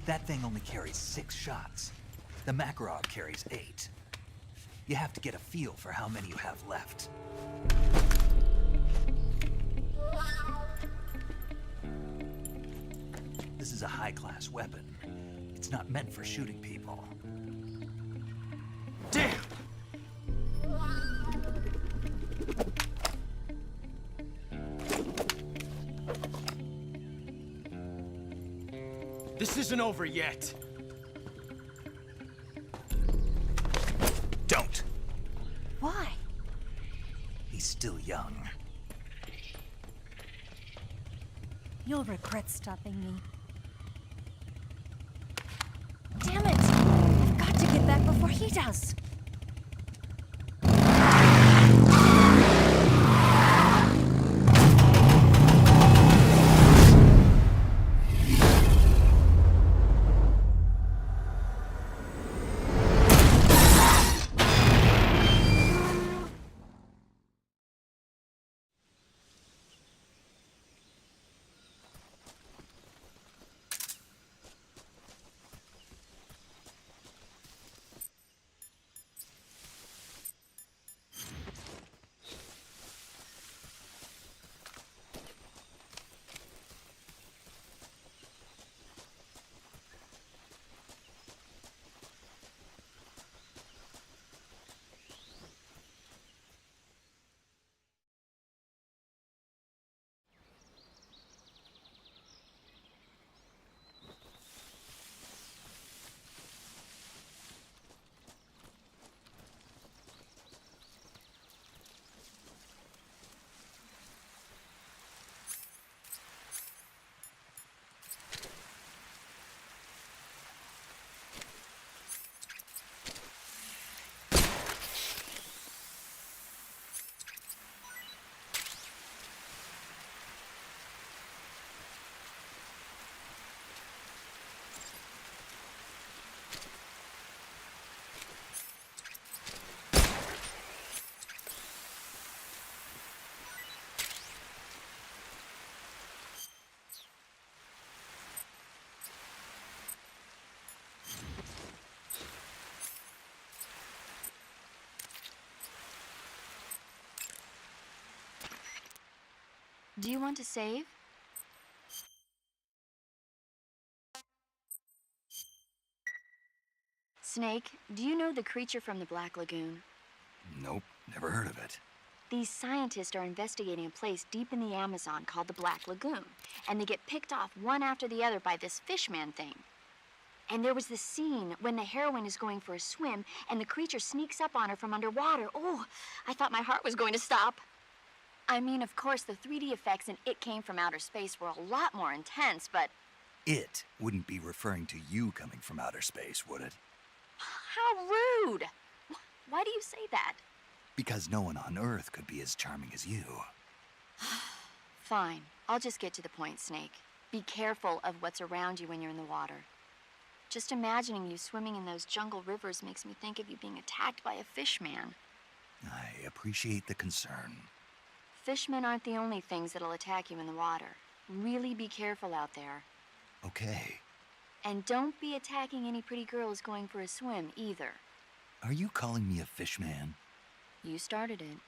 That thing only carries 6 shots. The Makarov carries 8. You have to get a feel for how many you have left. This is a high-class weapon. It's not meant for shooting people. Damn! This isn't over yet. Don't. Why? He's still young. You'll regret stopping me. Damn it! I've got to get back before he does. Do you want to save? Snake, do you know the creature from the Black Lagoon? Nope, never heard of it. These scientists are investigating a place deep in the Amazon called the Black Lagoon, and they get picked off one after the other by this fishman thing. And there was this scene when the heroine is going for a swim, and the creature sneaks up on her from underwater. Oh, I thought my heart was going to stop. I mean, of course, the 3D effects in It Came from Outer Space were a lot more intense, but... It wouldn't be referring to you coming from outer space, would it? How rude! Why do you say that? Because no one on Earth could be as charming as you. Fine. I'll just get to the point, Snake. Be careful of what's around you when you're in the water. Just imagining you swimming in those jungle rivers makes me think of you being attacked by a fishman. I appreciate the concern. Fishmen aren't the only things that'll attack you in the water. Really be careful out there. Okay. And don't be attacking any pretty girls going for a swim, either. Are you calling me a fishman? You started it.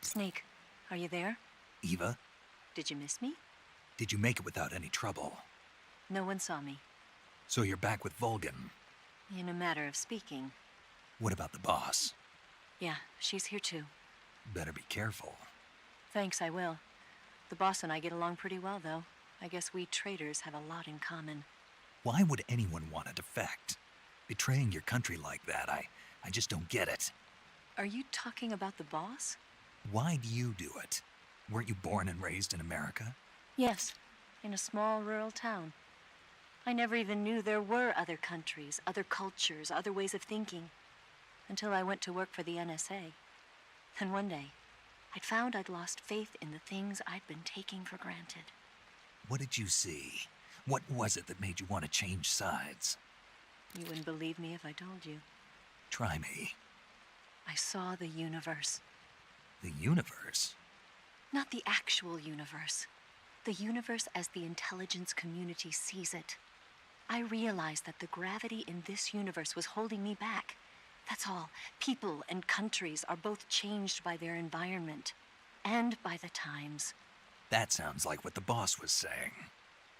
Snake, are you there? Eva? Did you miss me? Did you make it without any trouble? No one saw me. So you're back with Vulcan? In a matter of speaking. What about the boss? Yeah, she's here too. Better be careful. Thanks, I will. The boss and I get along pretty well, though. I guess we traitors have a lot in common. Why would anyone want to defect? Betraying your country like that, I just don't get it. Are you talking about the boss? Why do you do it? Weren't you born and raised in America? Yes, in a small rural town. I never even knew there were other countries, other cultures, other ways of thinking, until I went to work for the NSA. Then one day, I'd found I'd lost faith in the things I'd been taking for granted. What did you see? What was it that made you want to change sides? You wouldn't believe me if I told you. Try me. I saw the universe. The universe? Not the actual universe. The universe as the intelligence community sees it. I realized that the gravity in this universe was holding me back. That's all. People and countries are both changed by their environment and by the times. That sounds like what the boss was saying.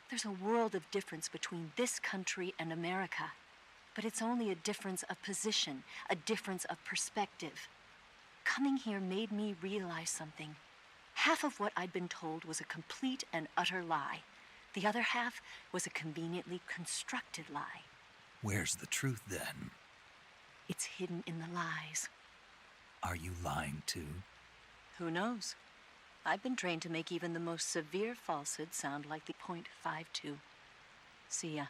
There's a world of difference between this country and America. But it's only a difference of position, a difference of perspective. Coming here made me realize something. Half of what I'd been told was a complete and utter lie. The other half was a conveniently constructed lie. Where's the truth, then? It's hidden in the lies. Are you lying, too? Who knows? I've been trained to make even the most severe falsehood sound like the .52. See ya.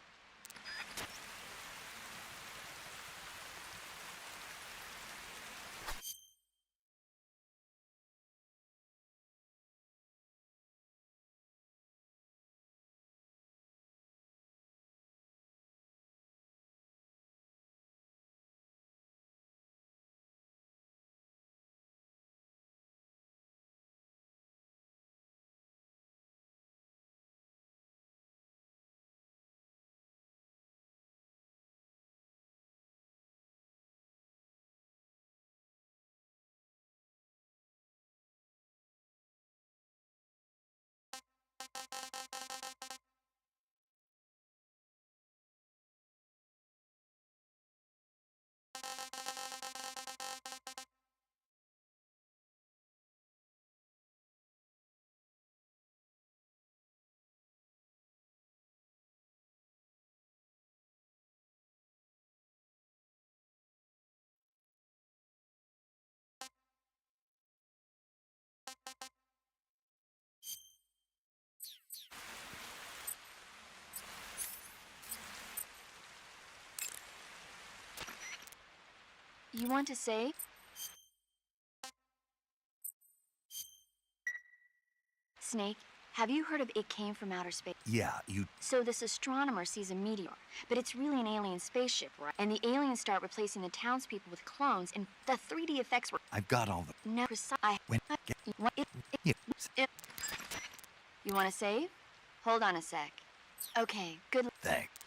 You want to say? Snake, have you heard of it came from outer space? Yeah, you... So this astronomer sees a meteor, but it's really an alien spaceship, right? And the aliens start replacing the townspeople with clones, and the 3D effects were... I've got all the... No, precise... Yeah. You want to save? Hold on a sec. Okay, good... Thanks.